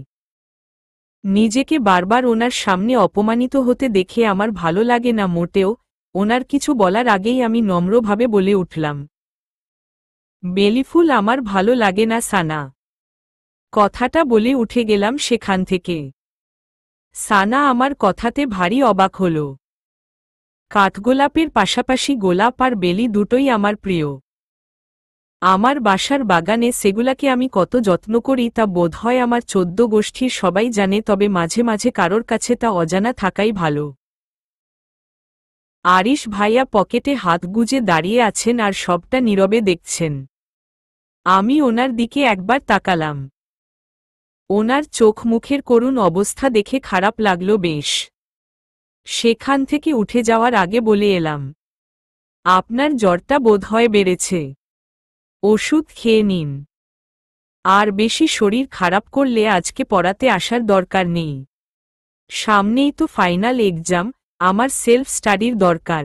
S1: নিজেকে বারবার ওনার সামনে অপমানিত হতে দেখে আমার ভালো লাগে না মোটেও। ওনার কিছু বলার আগেই আমি নম্রভাবে বলে উঠলাম, বেলিফুল আমার ভালো লাগে না সানা। কথাটা বলে উঠে গেলাম সেখান থেকে। সানা আমার কথাতে ভারী অবাক হল। কাঠগোলাপের পাশাপাশি গোলাপ আর বেলি দুটোই আমার প্রিয়। আমার বাসার বাগানে সেগুলাকে আমি কত যত্ন করি তা বোধহয় আমার 14 গোষ্ঠীর সবাই জানে, তবে মাঝে মাঝে কারোর কাছে তা অজানা থাকাই ভালো। আরিশ ভাইয়া পকেটে হাত গুজে দাঁড়িয়ে আছেন আর সবটা নীরবে দেখছেন। আমি ওনার দিকে একবার তাকালাম। ওনার চোখ মুখের করুণ অবস্থা দেখে খারাপ লাগলো বেশ। সেখান থেকে উঠে যাওয়ার আগে বলে এলাম, আপনার জ্বরটা বোধহয় বেড়েছে, ওষুধ খেয়ে নিন। আর বেশি শরীর খারাপ করলে আজকে পড়াতে আসার দরকার নেই। সামনেই তো ফাইনাল এক্সাম, আমার সেলফ স্টাডির দরকার।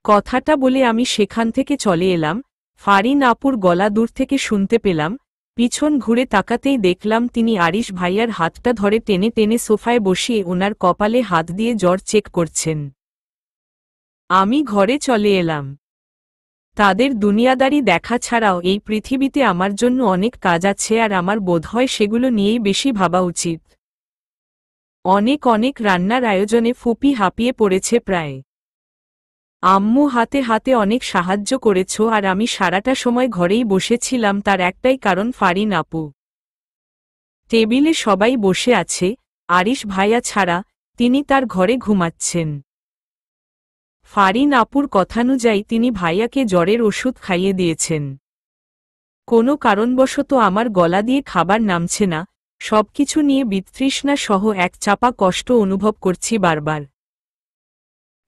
S1: কথাটা বলে আমি সেখান থেকে চলে এলাম। ফারিন আপুর গলা দূর থেকে শুনতে পেলাম। পিছন ঘুরে তাকাতেই দেখলাম তিনি আরিশ ভাইয়ার হাতটা ধরে টেনে টেনে সোফায় বসিয়ে ওনার কপালে হাত দিয়ে জ্বর চেক করছেন। আমি ঘরে চলে এলাম। তাদের দুনিয়াদারি দেখা ছাড়াও এই পৃথিবীতে আমার জন্য অনেক কাজ আছে আর আমার বোধহয় সেগুলো নিয়েই বেশি ভাবা উচিত। অনেক অনেক রান্নার আয়োজনে ফুপি হাঁপিয়ে পড়েছে প্রায়। আম্মু হাতে হাতে অনেক সাহায্য করেছ আর আমি সারাটা সময় ঘরেই বসেছিলাম, তার একটাই কারণ ফারিন আপু। টেবিলে সবাই বসে আছে, আরিশ ভাইয়া ছাড়া, তিনি তার ঘরে ঘুমাচ্ছেন। ফারিন আপুর কথানুযায়ী তিনি ভাইয়াকে জ্বরের ওষুধ খাইয়ে দিয়েছেন। কোনো কারণবশত আমার গলা দিয়ে খাবার নামছে না, সবকিছু নিয়ে বিতৃষ্ণা সহ এক চাপা কষ্ট অনুভব করছি বারবার।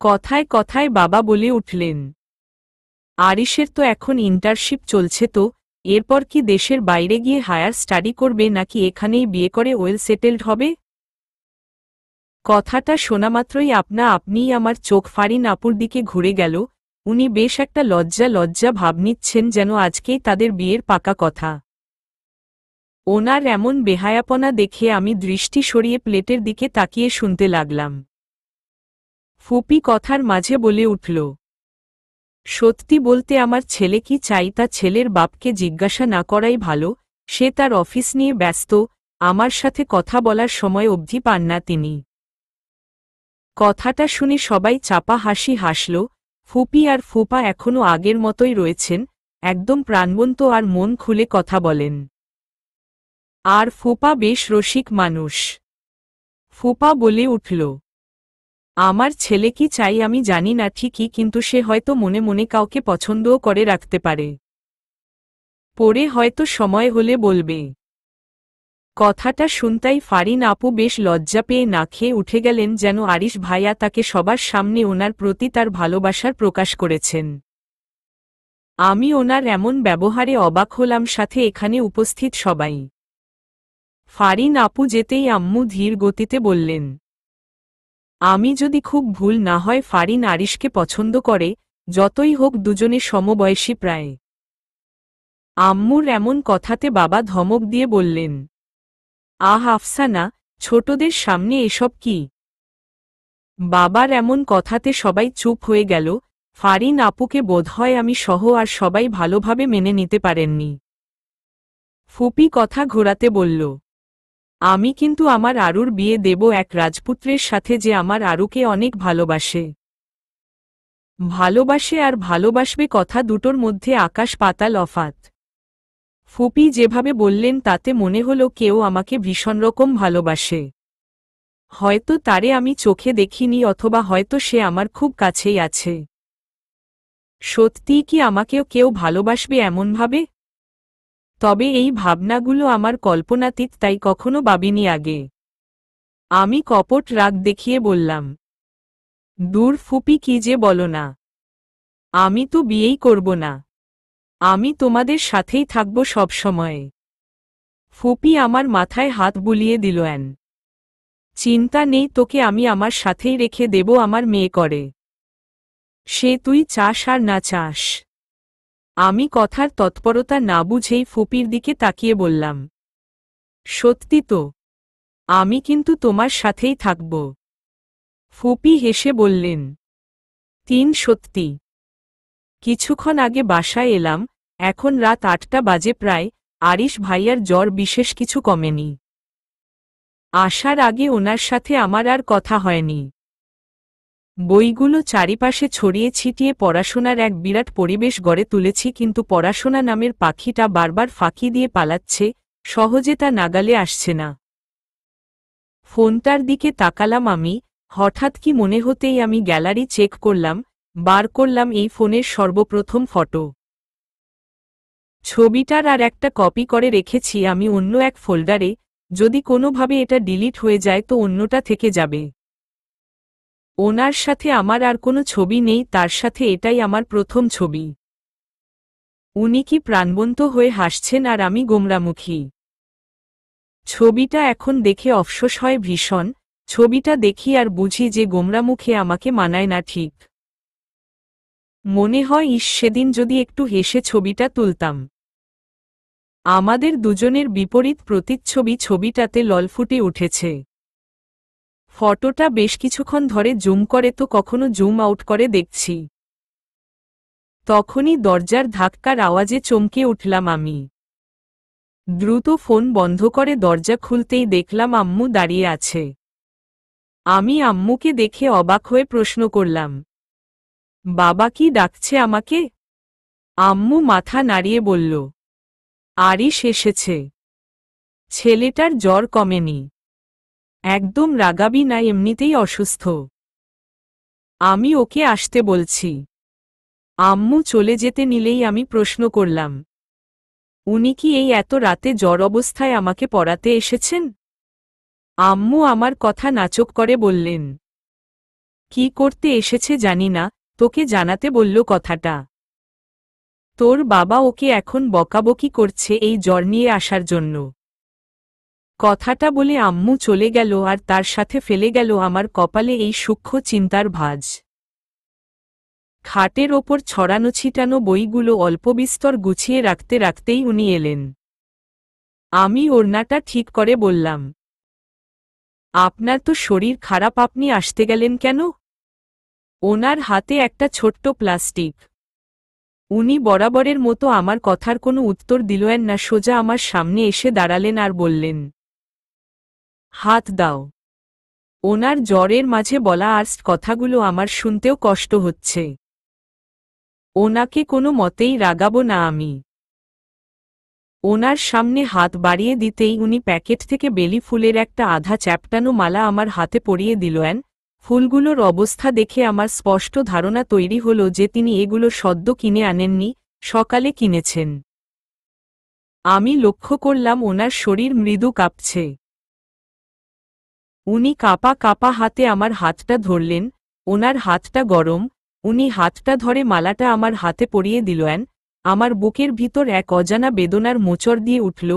S1: কথায় কথায় বাবা বলে উঠলেন, আরিশের তো এখন ইন্টার্নশিপ চলছে, তো এরপর কি দেশের বাইরে গিয়ে হায়ার স্টাডি করবে নাকি এখানেই বিয়ে করে ওয়েল সেটেলড হবে? কথাটা শোনামাত্রই আপনিই আমার চোখ ফারিন আপুর দিকে ঘুরে গেল। উনি বেশ একটা লজ্জা লজ্জা ভাব নিচ্ছেন, যেন আজকেই তাদের বিয়ের পাকা কথা। ওনার এমন বেহায়াপনা দেখে আমি দৃষ্টি সরিয়ে প্লেটের দিকে তাকিয়ে শুনতে লাগলাম। ফুপি কথার মাঝে বলে উঠল, সত্যি বলতে আমার ছেলে কি চাই তা ছেলের বাপকে জিজ্ঞাসা না করাই ভালো, সে তার অফিস নিয়ে ব্যস্ত, আমার সাথে কথা বলার সময় অবধি পান না তিনি। কথাটা শুনে সবাই চাপা হাসি হাসল। ফুপি আর ফুপা এখনও আগের মতোই রয়েছেন, একদম প্রাণবন্ত আর মন খুলে কথা বলেন। আর ফুপা বেশ রসিক মানুষ। ফুপা বলে উঠল, আমার ছেলে কি চাই আমি জানি না ঠিকই, কিন্তু সে হয়তো মনে মনে কাউকে পছন্দও করে রাখতে পারে। পরে হয়তো সময় হলে বলবে। কথাটা শুনতাই ফারিন আপু বেশ লজ্জা পেয়ে না খেয়ে উঠে গেলেন, যেন আরিশ ভাইয়া তাকে সবার সামনে ওনার প্রতি তার ভালোবাসার প্রকাশ করেছেন। আমি ওনার এমন ব্যবহারে অবাক হলাম, সাথে এখানে উপস্থিত সবাই। ফারিন আপু যেতেই আম্মু ধীর গতিতে বললেন, আমি যদি খুব ভুল না হয় ফারিন আরিশকে পছন্দ করে, যতই হোক দুজনে সমবয়সী প্রায়। আম্মুর এমন কথাতে বাবা ধমক দিয়ে বললেন, আহ আফসানা, ছোটদের সামনে এসব কি? বাবার এমন কথাতে সবাই চুপ হয়ে গেল। ফারিন আপুকে বোধহয় আমি সহ আর সবাই ভালোভাবে মেনে নিতে পারেননি। ফুপি কথা ঘোরাতে বলল, আমি কিন্তু আমার আরুর বিয়ে দেব এক রাজপুত্রের সাথে, যে আমার আরুকে অনেক ভালোবাসে। ভালোবাসে আর ভালোবাসবে, কথা দুটোর মধ্যে আকাশ পাতাল অফাত। ফুপি যেভাবে বললেন তাতে মনে হলো কেউ আমাকে ভীষণ রকম ভালোবাসে। হয়তো তারে আমি চোখে দেখিনি, অথবা হয়তো সে আমার খুব কাছেই আছে। সত্যিই কি আমাকেও কেউ ভালোবাসবে এমনভাবে? তবে এই ভাবনাগুলো আমার কল্পনাতীত, তাই কখনো ভাবিনি আগে। আমি কপট রাগ দেখিয়ে বললাম, দূর ফুপি, কি যে বলো না, আমি তো বিয়েই করব না, আমি তোমাদের সাথেই থাকব সবসময়। ফুপি আমার মাথায় হাত বুলিয়ে দিল, চিন্তা নেই, তোকে আমি আমার সাথেই রেখে দেব আমার মেয়ে করে। সে তুই চাস আর না চাস। আমি কথার তৎপরতা না বুঝেই ফুপির দিকে তাকিয়ে বললাম, সত্যি তো? আমি কিন্তু তোমার সাথেই থাকব। ফুপি হেসে বললেন, সত্যি। কিছুক্ষণ আগে বাসায় এলাম, এখন রাত ৮টা বাজে প্রায়। আরিশ ভাইয়ার জ্বর বিশেষ কিছু কমেনি। আসার আগে ওনার সাথে আমার আর কথা হয়নি। বইগুলো চারিপাশে ছড়িয়ে ছিটিয়ে পড়াশোনার এক বিরাট পরিবেশ গড়ে তুলেছি, কিন্তু পড়াশোনা নামের পাখিটা বারবার ফাঁকি দিয়ে পালাচ্ছে, সহজে তা নাগালে আসছে না। ফোনটার দিকে তাকালাম আমি, হঠাৎ কি মনে হতেই আমি গ্যালারি চেক করলাম, বার করলাম এই ফোনের সর্বপ্রথম ফটো। ছবিটার আর একটা কপি করে রেখেছি আমি অন্য এক ফোল্ডারে, যদি কোনোভাবে এটা ডিলিট হয়ে যায় তো অন্যটা থেকে যাবে। ওনার সাথে আমার আর কোনো ছবি নেই, তার সাথে এটাই আমার প্রথম ছবি। উনি কি প্রাণবন্ত হয়ে হাসছেন আর আমি গোমরামুখী। ছবিটা এখন দেখে অফসোস হয় ভীষণ। ছবিটা দেখি আর বুঝি যে গোমরামুখে আমাকে মানায় না ঠিক। মনে হয় সেদিন যদি একটু হেসে ছবিটা তুলতাম। আমাদের দুজনের বিপরীত প্রতিচ্ছবি ছবিটাতে ললফুটে উঠেছে। ফটোটা বেশ কিছুক্ষণ ধরে জুম করে তো কখনো জুম আউট করে দেখছি। তখনই দরজার ধাক্কার আওয়াজে চমকে উঠলাম আমি। দ্রুত ফোন বন্ধ করে দরজা খুলতেই দেখলাম আম্মু দাঁড়িয়ে আছে। আমি আম্মুকে দেখে অবাক হয়ে প্রশ্ন করলাম, বাবা কি ডাকছে আমাকে? আম্মু মাথা নাড়িয়ে বলল, আরিশ এসেছে। ছেলেটার জ্বর কমেনি। একদম রাগাবি না, এমনিতেই অসুস্থ। আমি ওকে আসতে বলছি। আম্মু চলে যেতে নিলেই আমি প্রশ্ন করলাম, উনি কি এই এত রাতে জ্বর অবস্থায় আমাকে পড়াতে এসেছেন? আম্মু আমার কথা নাচক করে বললেন, কি করতে এসেছে জানি না, তোকে জানাতে বলল কথাটা। তোর বাবা ওকে এখন বকাবকি করছে এই জ্বর নিয়ে আসার জন্য। কথাটা বলে আম্মু চলে গেল আর তার সাথে ফেলে গেল আমার কপালে এই সূক্ষ্ম চিন্তার ভাঁজ। খাটের ওপর ছড়ানো ছিটানো বইগুলো অল্পবিস্তর গুছিয়ে রাখতে রাখতেই উনি এলেন। আমি ওড়নাটা ঠিক করে বললাম, আপনার তো শরীর খারাপ, আপনি আসতে গেলেন কেন? ওনার হাতে একটা ছোট্ট প্লাস্টিক। উনি বরাবরের মতো আমার কথার কোনো উত্তর দিলেন না, সোজা আমার সামনে এসে দাঁড়ালেন আর বললেন, হাত দাও। ওনার জ্বরের মাঝে বলা আর্স্ট কথাগুলো আমার শুনতেও কষ্ট হচ্ছে। ওনাকে কোনো মতেই রাগাবো না আমি। ওনার সামনে হাত বাড়িয়ে দিতেই উনি প্যাকেট থেকে বেলি ফুলের একটা আধা চ্যাপটানো মালা আমার হাতে পরিয়ে দিলেন। ফুলগুলোর অবস্থা দেখে আমার স্পষ্ট ধারণা তৈরি হলো যে তিনি এগুলো সদ্য কিনে আনেননি, সকালে কিনেছেন। আমি লক্ষ্য করলাম ওনার শরীর মৃদু কাঁপছে। উনি কাঁপা কাঁপা হাতে আমার হাতটা ধরলেন। ওনার হাতটা গরম। উনি হাতটা ধরে মালাটা আমার হাতে পরিয়ে দিলেন। আমার বুকের ভিতর এক অজানা বেদনার মোচড় দিয়ে উঠল।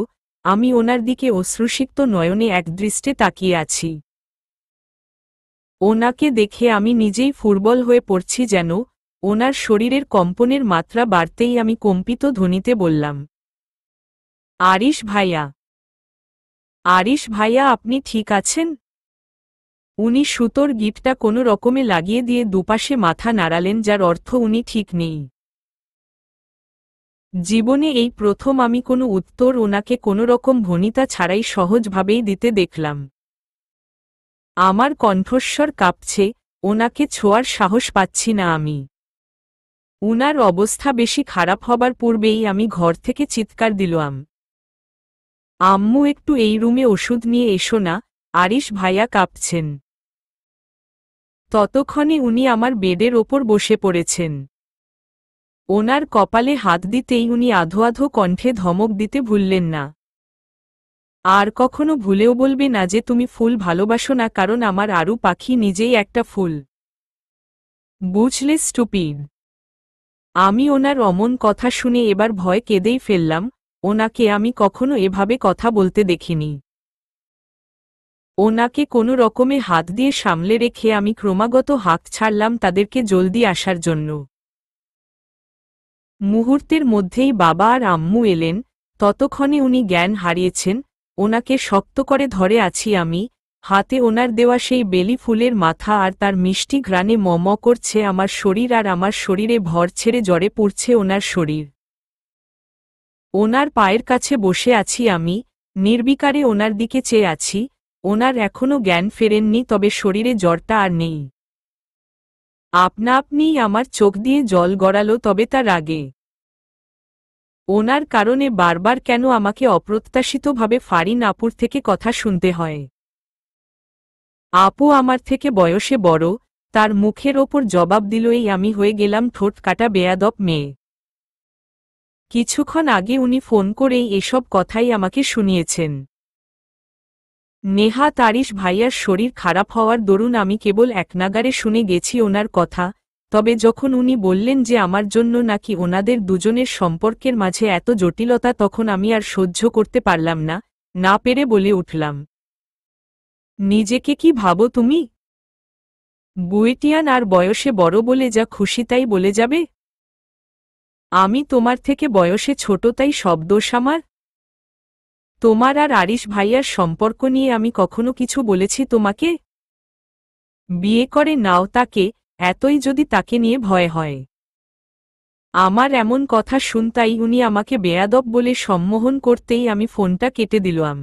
S1: আমি ওনার দিকে অশ্রুসিক্ত নয়নে একদৃষ্টে তাকিয়ে আছি। ওনাকে দেখে আমি নিজেই ফুরবল হয়ে পড়ছি যেন। ওনার শরীরের কম্পনের মাত্রা বাড়তেই আমি কম্পিত ধ্বনিতে বললাম, আরিশ ভাইয়া, আরিশ ভাইয়া, আপনি ঠিক আছেন? উনি সুতোর গিঁটটা কোনো রকমে লাগিয়ে দিয়ে দুপাশে মাথা নাড়ালেন, যার অর্থ উনি ঠিক নেই। জীবনে এই প্রথম আমি কোনো উত্তর ওনাকে কোনো রকম ভনিতা ছাড়াই সহজভাবেই দিতে দেখলাম। আমার কণ্ঠস্বর কাঁপছে, ওনাকে ছোঁয়ার সাহস পাচ্ছি না আমি। উনার অবস্থা বেশি খারাপ হবার পূর্বেই আমি ঘর থেকে চিৎকার দিলাম, আম্মু, একটু এই রুমে ওষুধ নিয়ে এসো না, আরিশ ভাইয়া কাঁপছেন। ততক্ষণে উনি আমার বেডের ওপর বসে পড়েছেন। ওনার কপালে হাত দিতেই উনি আধো আধো কণ্ঠে ধমক দিতে ভুললেন না, আর কখনো ভুলেও বলবে না যে তুমি ফুল ভালোবাসো না, কারণ আমার আরু পাখি নিজেই একটা ফুল। বুঝলে স্টুপিড? আমি ওনার অমন কথা শুনে এবার ভয় কেঁদেই ফেললাম। ওনাকে আমি কখনো এভাবে কথা বলতে দেখিনি। ওনাকে কোনো রকমে হাত দিয়ে সামলে রেখে আমি ক্রমাগত হাঁক ছাড়লাম তাদেরকে জলদি আসার জন্য। মুহূর্তের মধ্যেই বাবা আর আম্মু এলেন। ততক্ষণে উনি জ্ঞান হারিয়েছেন। ওনাকে শক্ত করে ধরে আছি আমি। হাতে ওনার দেওয়া সেই বেলি ফুলের মাথা আর তার মিষ্টি ঘ্রাণে মম করছে আমার শরীর, আর আমার শরীরে ভর ছেড়ে জ্বরে পড়ছে ওনার শরীর। ওনার পায়ের কাছে বসে আছি আমি, নির্বিকারে ওনার দিকে চেয়ে আছি। ওনার এখনও জ্ঞান ফেরেননি, তবে শরীরে জ্বরটা আর নেই। আপনা আপনিই আমার চোখ দিয়ে জল গড়াল, তবে তার আগে ওনার কারণে বারবার কেন আমাকে অপ্রত্যাশিতভাবে ফারিন আপুর থেকে কথা শুনতে হয়। আপু আমার থেকে বয়সে বড়, তার মুখের ওপর জবাব দিলই আমি হয়ে গেলাম ঠোঁট কাটা বেয়াদব মেয়ে। কিছুক্ষণ আগে উনি ফোন করেই এসব কথাই আমাকে শুনিয়েছেন। নেহাত আরিশ ভাইয়ার শরীর খারাপ হওয়ার দরুন আমি কেবল একনাগারে শুনে গেছি ওনার কথা, তবে যখন উনি বললেন যে আমার জন্য নাকি ওনাদের দুজনের সম্পর্কের মাঝে এত জটিলতা, তখন আমি আর সহ্য করতে পারলাম না, না পেরে বলে উঠলাম, নিজেকে কি ভাবো তুমি? বুয়েটিয়ান আর বয়সে বড় বলে যা খুশি তাই বলে যাবে? আমি তোমার থেকে বয়সে ছোট, তাই সব দোষ আমার? তোমার আর আরিশ ভাইয়ার সম্পর্ক নিয়ে আমি কখনো কিছু বলেছি তোমাকে? বিয়ে করে নাও তাকে, এতই যদি তাকে নিয়ে ভয় হয়। আমার এমন কথা শুনতাই উনি আমাকে বেয়াদব বলে সম্মোহন করতেই আমি ফোনটা কেটে দিলাম।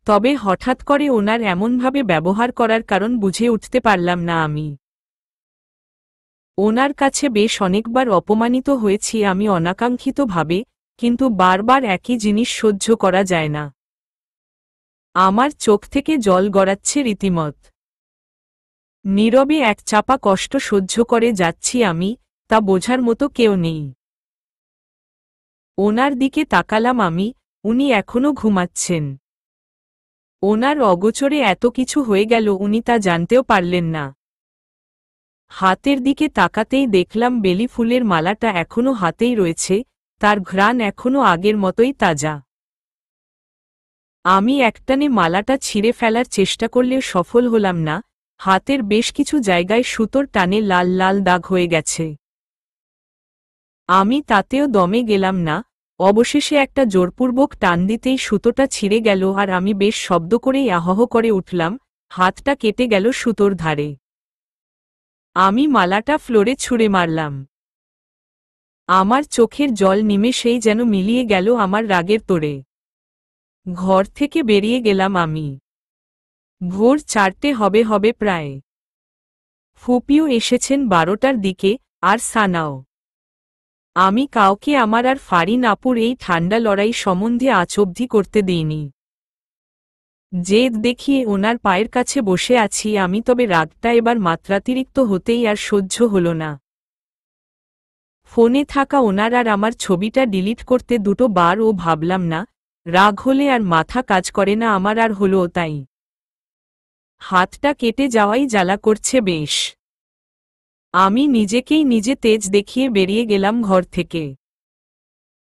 S1: তবে হঠাৎ করে ওনার এমনভাবে ব্যবহার করার কারণ বুঝে উঠতে পারলাম না আমি। ওনার কাছে বেশ অনেকবার অপমানিত হয়েছি আমি অনাকাঙ্ক্ষিতভাবে, কিন্তু বারবার একই জিনিস সহ্য করা যায় না। আমার চোখ থেকে জল গড়াচ্ছে রীতিমত। নীরবে এক চাপা কষ্ট সহ্য করে যাচ্ছি আমি, তা বোঝার মতো কেউ নেই। ওনার দিকে তাকালাম আমি, উনি এখনো ঘুমাচ্ছেন। ওনার অগোচরে এত কিছু হয়ে গেল উনি তা জানতেও পারলেন না। হাতের দিকে তাকাতেই দেখলাম বেলি ফুলের মালাটা এখনো হাতেই রয়েছে, তার ঘ্রাণ এখনো আগের মতোই তাজা। আমি একটানে মালাটা ছিঁড়ে ফেলার চেষ্টা করলেও সফল হলাম না, হাতের বেশ কিছু জায়গায় সুতোর টানে লাল লাল দাগ হয়ে গেছে। আমি তাতেও দমে গেলাম না, অবশেষে একটা জোরপূর্বক টান দিতেই সুতোটা ছিঁড়ে গেল আর আমি বেশ শব্দ করেই আহহ করে উঠলাম, হাতটা কেটে গেল সুতোর ধারে। আমি মালাটা ফ্লোরে ছুঁড়ে মারলাম। আমার চোখের জল নিমেষেই যেন মিলিয়ে গেল আমার রাগের তোড়ে। ঘর থেকে বেরিয়ে গেলাম আমি। ভোর 4টে হবে প্রায়। ফুপিও এসেছেন 12টার দিকে, আর সানাও। আমি কাউকে আমার আর ফারিন আপুর এই ঠান্ডা লড়াই সম্বন্ধে আজ অবধি করতে দিইনি। জেদ দেখিয়ে ওনার পায়ের কাছে বসে আছি আমি, তবে রাগটা এবার মাত্রাতিরিক্ত হতেই আর সহ্য হল না। ফোনে থাকা ওনার আর আমার ছবিটা ডিলিট করতে 2 বার ও ভাবলাম না, রাগ হলে আর মাথা কাজ করে না আমার, আর হলো তাই। হাতটা কেটে যাওয়াই জ্বালা করছে বেশ। আমি নিজেকেই নিজে তেজ দেখিয়ে বেরিয়ে গেলাম ঘর থেকে।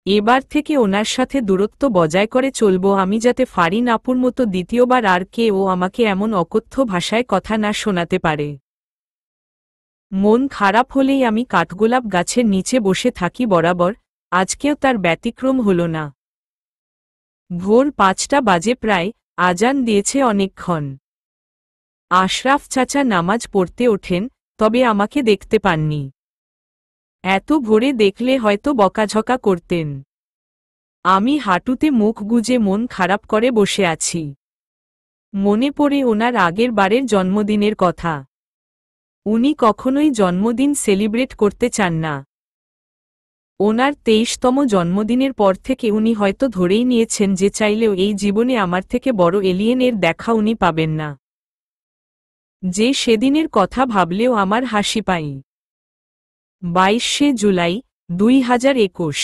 S1: এবার থেকে ওনার সাথে দূরত্ব বজায় করে চলব আমি, যাতে ফারিন আপুর মতো দ্বিতীয়বার আর কেউ আমাকে এমন অকথ্য ভাষায় কথা না শোনাতে পারে। মন খারাপ হলেই আমি কাঠগোলাপ গাছের নিচে বসে থাকি বরাবর, আজকেও তার ব্যতিক্রম হল না। ভোর 5টা বাজে প্রায়, আজান দিয়েছে অনেকক্ষণ। আশরাফ চাচা নামাজ পড়তে ওঠেন, তবে আমাকে দেখতে পাননি। এত ভোরে দেখলে হয়তো বকাঝকা করতেন। আমি হাঁটুতে মুখ গুজে মন খারাপ করে বসে আছি। মনে পড়ে ওনার আগের বারের জন্মদিনের কথা। উনি কখনোই জন্মদিন সেলিব্রেট করতে চান না। ওনার 23তম জন্মদিনের পর থেকে উনি হয়তো ধরেই নিয়েছেন যে চাইলেও এই জীবনে আমার থেকে বড় এলিয়েনের দেখা উনি পাবেন না। যে সেদিনের কথা ভাবলেও আমার হাসি পায়। 22শে জুলাই, 2021।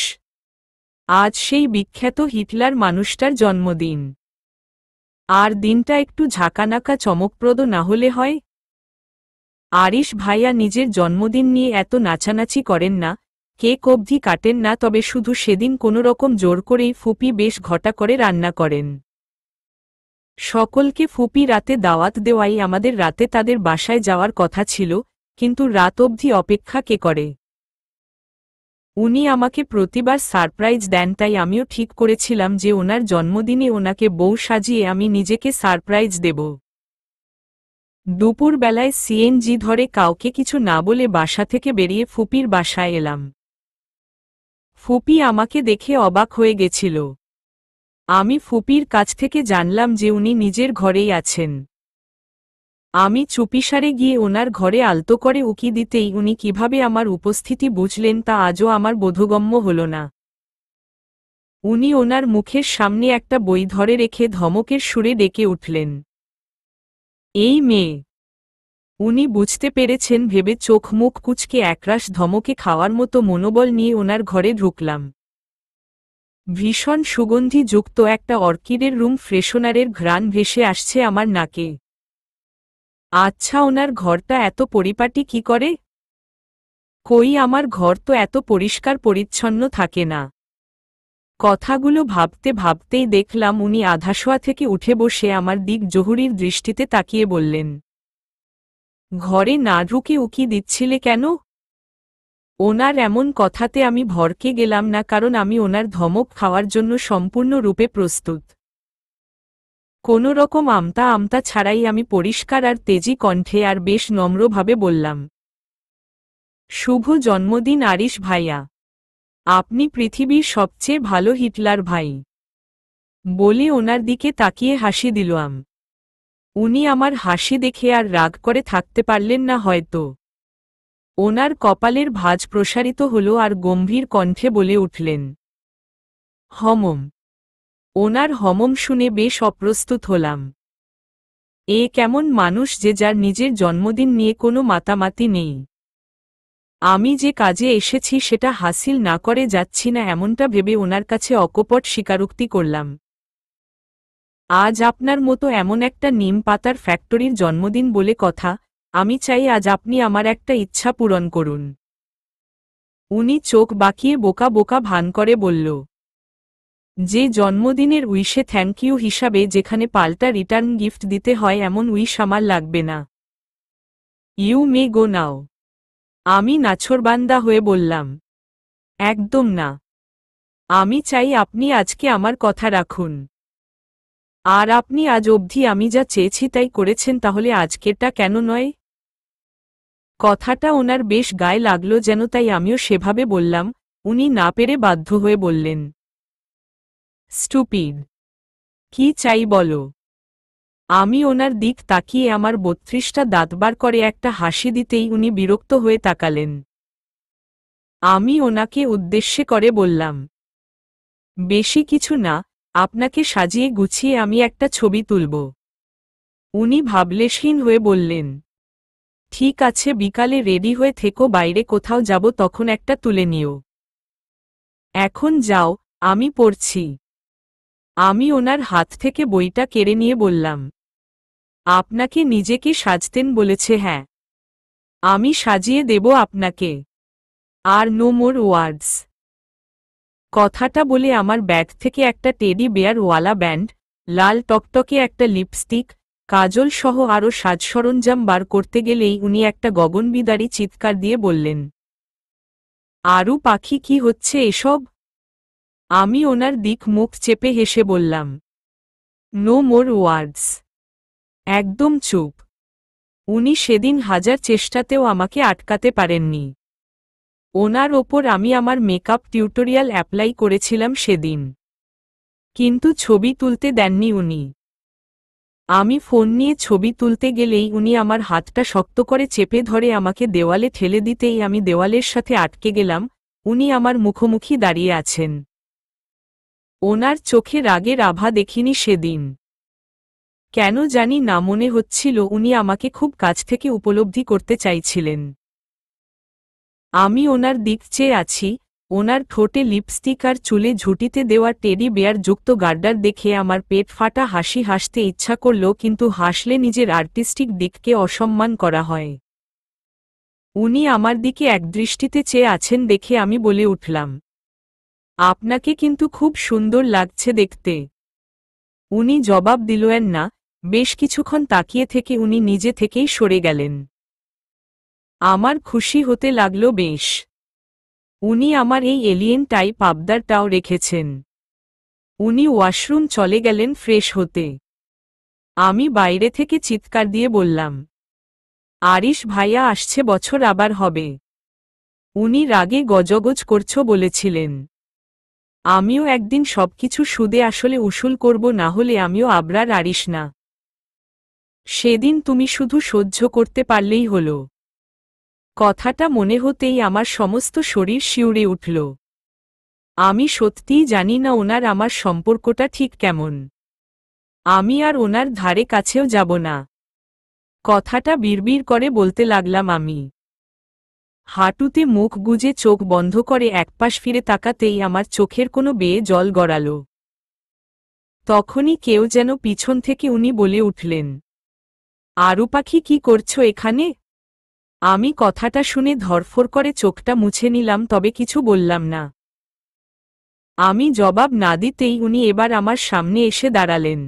S1: আজ সেই বিখ্যাত হিটলার মানুষটার জন্মদিন। আর দিনটা একটু ঝাঁকানাকা চমকপ্রদ না হলে হয়? আরিশ ভাইয়া নিজের জন্মদিন নিয়ে এত নাচানাচি করেন না, কেক অবধি কাটেন না, তবে শুধু সেদিন কোনোরকম জোর করেই ফুপি বেশ ঘটা করে রান্না করেন। সকলকে ফুপি রাতে দাওয়াত দেওয়াই আমাদের রাতে তাদের বাসায় যাওয়ার কথা ছিল, কিন্তু রাত অবধি অপেক্ষা কে করে? উনি আমাকে প্রতিবার সারপ্রাইজ দেন, তাই আমিও ঠিক করেছিলাম যে ওনার জন্মদিনে ওনাকে বউ সাজিয়ে আমি নিজেকে সারপ্রাইজ দেব। দুপুরবেলায় সিএনজি ধরে কাউকে কিছু না বলে বাসা থেকে বেরিয়ে ফুপির বাসায় এলাম। ফুপি আমাকে দেখে অবাক হয়ে গেছিল। আমি ফুপির কাছ থেকে জানলাম যে উনি নিজের ঘরেই আছেন। আমি চুপিসারে গিয়ে ওনার ঘরে আলতো করে উকি দিতেই উনি কিভাবে আমার উপস্থিতি বুঝলেন তা আজও আমার বোধগম্য হল না। উনি ওনার মুখের সামনে একটা বই ধরে রেখে ধমকের সুরে ডেকে উঠলেন, এই মেয়ে! উনি বুঝতে পেরেছেন ভেবে চোখ মুখ কুঁচকে একরাশ ধমকে খাওয়ার মতো মনোবল নিয়ে ওনার ঘরে ঢুকলাম। ভীষণ সুগন্ধি যুক্ত একটা অর্কিডের রুম ফ্রেশনারের ঘ্রাণ ভেসে আসছে আমার নাকে। আচ্ছা, ওনার ঘরটা এত পরিপাটি কি করে? কই, আমার ঘর তো এত পরিষ্কার পরিচ্ছন্ন থাকে না। কথাগুলো ভাবতে ভাবতেই দেখলাম উনি আধাশোয়া থেকে উঠে বসে আমার দিক জহুরির দৃষ্টিতে তাকিয়ে বললেন, ঘরে না ঢুকে উকি দিচ্ছিলে কেন? ওনার এমন কথাতে আমি ভড়কে গেলাম না, কারণ আমি ওনার ধমক খাওয়ার জন্য সম্পূর্ণরূপে প্রস্তুত। কোনো রকম আমতা আমতা ছাড়াই আমি পরিষ্কার আর তেজি কণ্ঠে আর বেশ নম্রভাবে বললাম, শুভ জন্মদিন আরিশ ভাইয়া। আপনি পৃথিবীর সবচেয়ে ভালো হিটলার ভাই। বলে ওনার দিকে তাকিয়ে হাসি দিলাম। উনি আমার হাসি দেখে আর রাগ করে থাকতে পারলেন না হয়তো। ওনার কপালের ভাঁজ প্রসারিত হল আর গম্ভীর কণ্ঠে বলে উঠলেন, হমম। ওনার হমম শুনে বেশ অপ্রস্তুত হলাম। এ কেমন মানুষ যে যার নিজের জন্মদিন নিয়ে কোনো মাতামাতি নেই। আমি যে কাজে এসেছি সেটা হাসিল না করে যাচ্ছি না এমনটা ভেবে ওনার কাছে অকপট স্বীকারোক্তি করলাম। আজ আপনার মতো এমন একটা নিম পাতার ফ্যাক্টরির জন্মদিন বলে কথা, আমি চাই আজ আপনি আমার একটা ইচ্ছা পূরণ করুন। উনি চোখ বাঁকিয়ে বোকা বোকা ভান করে বলল, যে জন্মদিনের উইশে থ্যাংক ইউ হিসাবে যেখানে পাল্টা রিটার্ন গিফট দিতে হয় এমন উইশ আমার লাগবে না। ইউ মে গো নাও। আমি নাছোড়বান্দা হয়ে বললাম, একদম না। আমি চাই আপনি আজকে আমার কথা রাখুন। আর আপনি আজ অবধি আমি যা চেয়েছি তাই করেছেন, তাহলে আজকেরটা কেন নয়? কথাটা ওনার বেশ গায়ে লাগল যেন, তাই আমিও সেভাবে বললাম। উনি না পেরে বাধ্য হয়ে বললেন, স্টুপিড। কি চাই বলো? আমি ওনার দিক তাকিয়ে আমার ৩২টা দাঁত বার করে একটা হাসি দিতেই উনি বিরক্ত হয়ে তাকালেন। আমি ওনাকে উদ্দেশ্যে করে বললাম, বেশি কিছু না, আপনাকে সাজিয়ে গুছিয়ে আমি একটা ছবি তুলব। উনি ভাবলেশহীন হয়ে বললেন, ঠিক আছে, বিকালে রেডি হয়ে থেকো, বাইরে কোথাও যাব তখন একটা তুলে নিও। এখন যাও, আমি পড়ছি। আমি ওনার হাত থেকে বইটা কেড়ে নিয়ে বললাম, আপনাকে নিজেকে সাজতেন বলেছে? হ্যাঁ, আমি সাজিয়ে দেব আপনাকে। আর নো মোর ওয়ার্ডস। কথাটা বলে আমার ব্যাগ থেকে একটা টেডি বেয়ার ওয়ালা ব্যান্ড, লাল টকটকে একটা লিপস্টিক, কাজল সহ আরও সাজসরঞ্জাম বার করতে গেলেই উনি একটা গগনবিদারী চিৎকার দিয়ে বললেন, আরু পাখি, কি হচ্ছে এসব? আমি ওনার দিক মুখ চেপে হেসে বললাম, নো মোর ওয়ার্ডস। একদম চুপ। উনি সেদিন হাজার চেষ্টাতেও আমাকে আটকাতে পারেননি। ওনার ওপর আমি আমার মেকআপ টিউটোরিয়াল অ্যাপ্লাই করেছিলাম সেদিন, কিন্তু ছবি তুলতে দেননি উনি। আমি ফোন নিয়ে ছবি তুলতে গেলেই উনি আমার হাতটা শক্ত করে চেপে ধরে আমাকে দেওয়ালে ঠেলে দিতেই আমি দেওয়ালের সাথে আটকে গেলাম। উনি আমার মুখোমুখি দাঁড়িয়ে আছেন। ওনার চোখে রাগের আভা দেখিনি সেদিন। কেন জানি না মনে হচ্ছিল উনি আমাকে খুব কাছ থেকে উপলব্ধি করতে চাইছিলেন। আমি ওনার দিক চেয়ে আছি, ওনার ঠোঁটে লিপস্টিক আর চুলে ঝুঁটিতে দেওয়া টেডি বেয়ার যুক্ত গার্ডার দেখে আমার পেট ফাটা হাসি হাসতে ইচ্ছা করল, কিন্তু হাসলে নিজের আর্টিস্টিক দিককে অসম্মান করা হয়। উনি আমার দিকে একদৃষ্টিতে চেয়ে আছেন দেখে আমি বলে উঠলাম, আপনাকে কিন্তু খুব সুন্দর লাগছে দেখতে। উনি জবাব দিলেন না। বেশ কিছুক্ষণ তাকিয়ে থেকে উনি নিজে থেকেই সরে গেলেন। আমার খুশি হতে লাগল বেশ। উনি আমার এই এলিয়েন টাইপ আবদারটাও রেখেছেন। উনি ওয়াশরুম চলে গেলেন ফ্রেশ হতে। আমি বাইরে থেকে চিৎকার দিয়ে বললাম, আরিশ ভাইয়া আসছে, বছর আবার হবে। উনি রাগে গজগজ করছো বলেছিলেন। আমিও একদিন সবকিছু সুদে আসলে উসুল করব, না হলে আমিও আবরার আরিশ না। সেদিন তুমি শুধু সহ্য করতে পারলেই হলো। কথাটা মনে হতেই আমার সমস্ত শরীর শিউরে উঠল। আমি সত্যিই জানি না ওনার আমার সম্পর্কটা ঠিক কেমন। আমি আর ওনার ধারে কাছেও যাব না। কথাটা বিড়বিড় করে বলতে লাগলাম আমি। হাঁটুতে মুখ গুজে চোখ বন্ধ করে একপাশ ফিরে তাকাতেই আমার চোখের কোনো বেয়ে জল গড়াল। তখনই কেউ যেন পিছন থেকে উনি বলে উঠলেন, আরু পাখি, কি করছো এখানে? আমি কথাটা শুনে ধরফর করে চোখটা মুছে নিলাম, তবে কিছু বললাম না। আমি জবাব না দিতেই উনি এবার আমার সামনে এসে দাঁড়ালেন।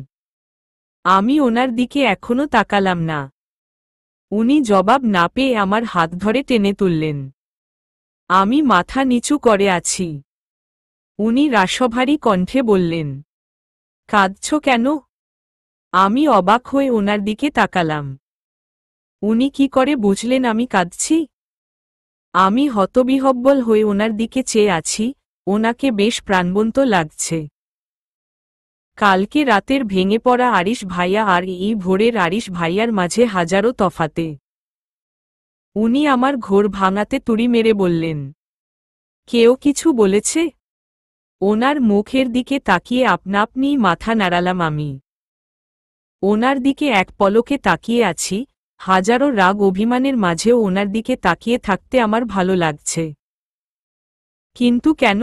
S1: আমি ওনার দিকে এখনো তাকালাম না। উনি জবাব না পেয়ে আমার হাত ধরে টেনে তুললেন। আমি মাথা নিচু করে আছি। উনি রাশভারী কণ্ঠে বললেন, কাঁদছ কেন? আমি অবাক হয়ে ওনার দিকে তাকালাম। উনি কি করে বুঝলেন আমি কাঁদছি? আমি হতবিহ্বল হয়ে ওনার দিকে চেয়ে আছি। ওনাকে বেশ প্রাণবন্ত লাগছে। কালকে রাতের ভেঙে পড়া আরিশ ভাইয়া আর এই ভোরের আরিশ ভাইয়ার মাঝে হাজারো তফাতে। উনি আমার ঘোর ভাঙাতে তুড়ি মেরে বললেন, কেউ কিছু বলেছে? ওনার মুখের দিকে তাকিয়ে আপনা আপনিই মাথা নাড়ালাম আমি। ওনার দিকে এক পলকে তাকিয়ে আছি, হাজারো রাগ অভিমানের মাঝেও ওনার দিকে তাকিয়ে থাকতে আমার ভালো লাগছে। কিন্তু কেন?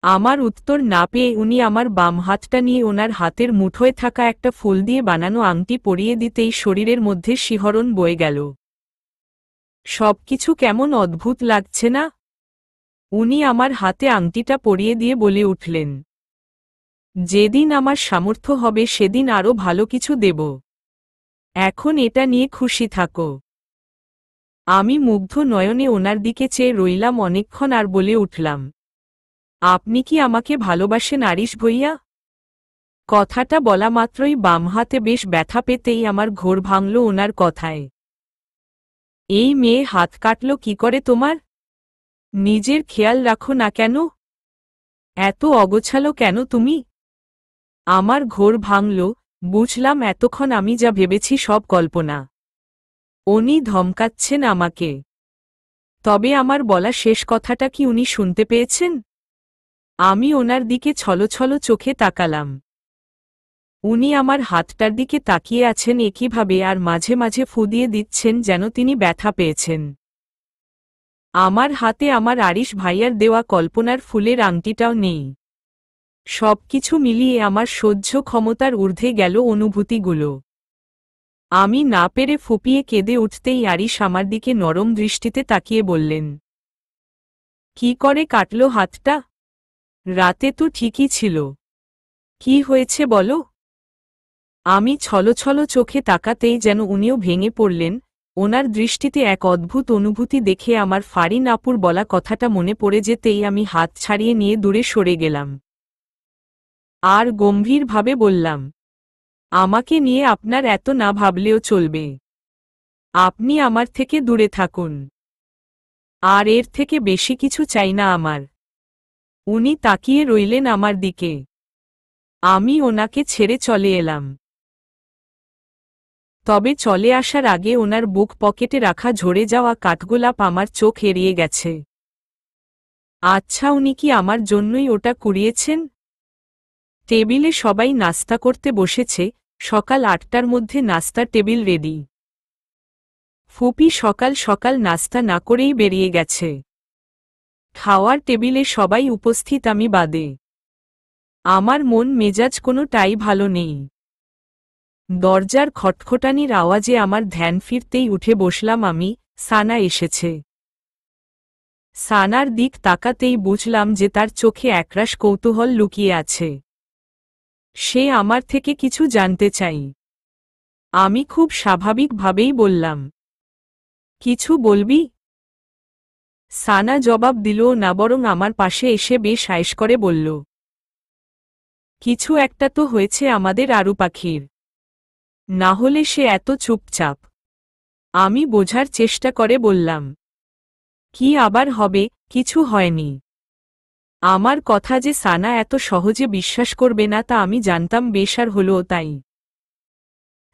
S1: আমার উত্তর না পেয়ে উনি আমার বাম হাতটা নিয়ে ওনার হাতের মুঠোয় থাকা একটা ফুল দিয়ে বানানো আংটি পরিয়ে দিতেই শরীরের মধ্যে শিহরণ বয়ে গেল। সবকিছু কেমন অদ্ভুত লাগছে না? উনি আমার হাতে আংটিটা পরিয়ে দিয়ে বলে উঠলেন, যেদিন আমার সামর্থ্য হবে সেদিন আরও ভালো কিছু দেব। এখন এটা নিয়ে খুশি থাকো। আমি মুগ্ধ নয়নে ওনার দিকে চেয়ে রইলাম অনেকক্ষণ আর বলে উঠলাম, আপনি কি আমাকে ভালোবাসেন আরিশ ভইয়া? কথাটা বলা মাত্রই বাম হাতে বেশ ব্যথা পেতেই আমার ঘোর ভাঙল ওনার কথায়। এই মেয়ে হাত কাটল কি করে তোমার? নিজের খেয়াল রাখো না কেন? এত অগোছালো কেন তুমি? আমার ঘোর ভাঙল, বুঝলাম এতক্ষণ আমি যা ভেবেছি সব কল্পনা। উনি ধমকাচ্ছেন আমাকে। তবে আমার বলা শেষ কথাটা কি উনি শুনতে পেয়েছেন? আমি ওনার দিকে ছলছল চোখে তাকালাম। উনি আমার হাতটার দিকে তাকিয়ে আছেন একইভাবে আর মাঝে মাঝে ফু দিয়ে দিচ্ছেন যেন তিনি ব্যথা পেয়েছেন। আমার হাতে আমার আরিশ ভাইয়ার দেওয়া কল্পনার ফুলের আংটিটাও নেই। সবকিছু মিলিয়ে আমার সহ্য ক্ষমতার ঊর্ধ্বে গেল অনুভূতিগুলো। আমি না পেরে ফুপিয়ে কেঁদে উঠতেই আরিশ আমার দিকে নরম দৃষ্টিতে তাকিয়ে বললেন, কি করে কাটল হাতটা? রাতে তো ঠিকই ছিল। কি হয়েছে বলো? আমি ছলছল চোখে তাকাতেই যেন উনিও ভেঙে পড়লেন। ওনার দৃষ্টিতে এক অদ্ভুত অনুভূতি দেখে আমার ফারিন আপুর বলা কথাটা মনে পড়ে যেতেই আমি হাত ছাড়িয়ে নিয়ে দূরে সরে গেলাম। আর গম্ভীরভাবে বললাম, আমাকে নিয়ে আপনার এত না ভাবলেও চলবে। আপনি আমার থেকে দূরে থাকুন। আর এর থেকে বেশি কিছু চাই না আমার। উনি তাকিয়ে রইলেন আমার দিকে। আমি ওনাকে ছেড়ে চলে এলাম। তবে চলে আসার আগে ওনার বুক পকেটে রাখা ঝরে যাওয়া কাঠগোলাপ আমার চোখ এড়িয়ে গেছে। আচ্ছা, উনি কি আমার জন্যই ওটা কুড়িয়েছেন? টেবিলে সবাই নাস্তা করতে বসেছে, সকাল ৮টার মধ্যে নাস্তার টেবিল রেডি। ফুপি সকাল সকাল নাস্তা না করেই বেরিয়ে গেছে। খাওয়ার টেবিলে সবাই উপস্থিত আমি বাদে। আমার মন মেজাজ কোনোটাই ভালো নেই। দরজার খটখটানির আওয়াজে আমার ধ্যান ফিরতেই উঠে বসলাম আমি। সানা এসেছে। সানার দিক তাকাতেই বুঝলাম যে তার চোখে একরাশ কৌতূহল লুকিয়ে আছে। সে আমার থেকে কিছু জানতে চাই। আমি খুব স্বাভাবিকভাবেই বললাম, কিছু বলবি? সানা জবাব দিল না, বরং আমার পাশে এসে বেশ আয়েশ করে বলল, কিছু একটা তো হয়েছে আমাদের আরু পাখির। না হলে সে এত চুপচাপ। আমি বোঝার চেষ্টা করে বললাম, কি আবার হবে? কিছু হয়নি। আমার কথা যে সানা এত সহজে বিশ্বাস করবে না তা আমি জানতাম, বেশ আর হলো তাই।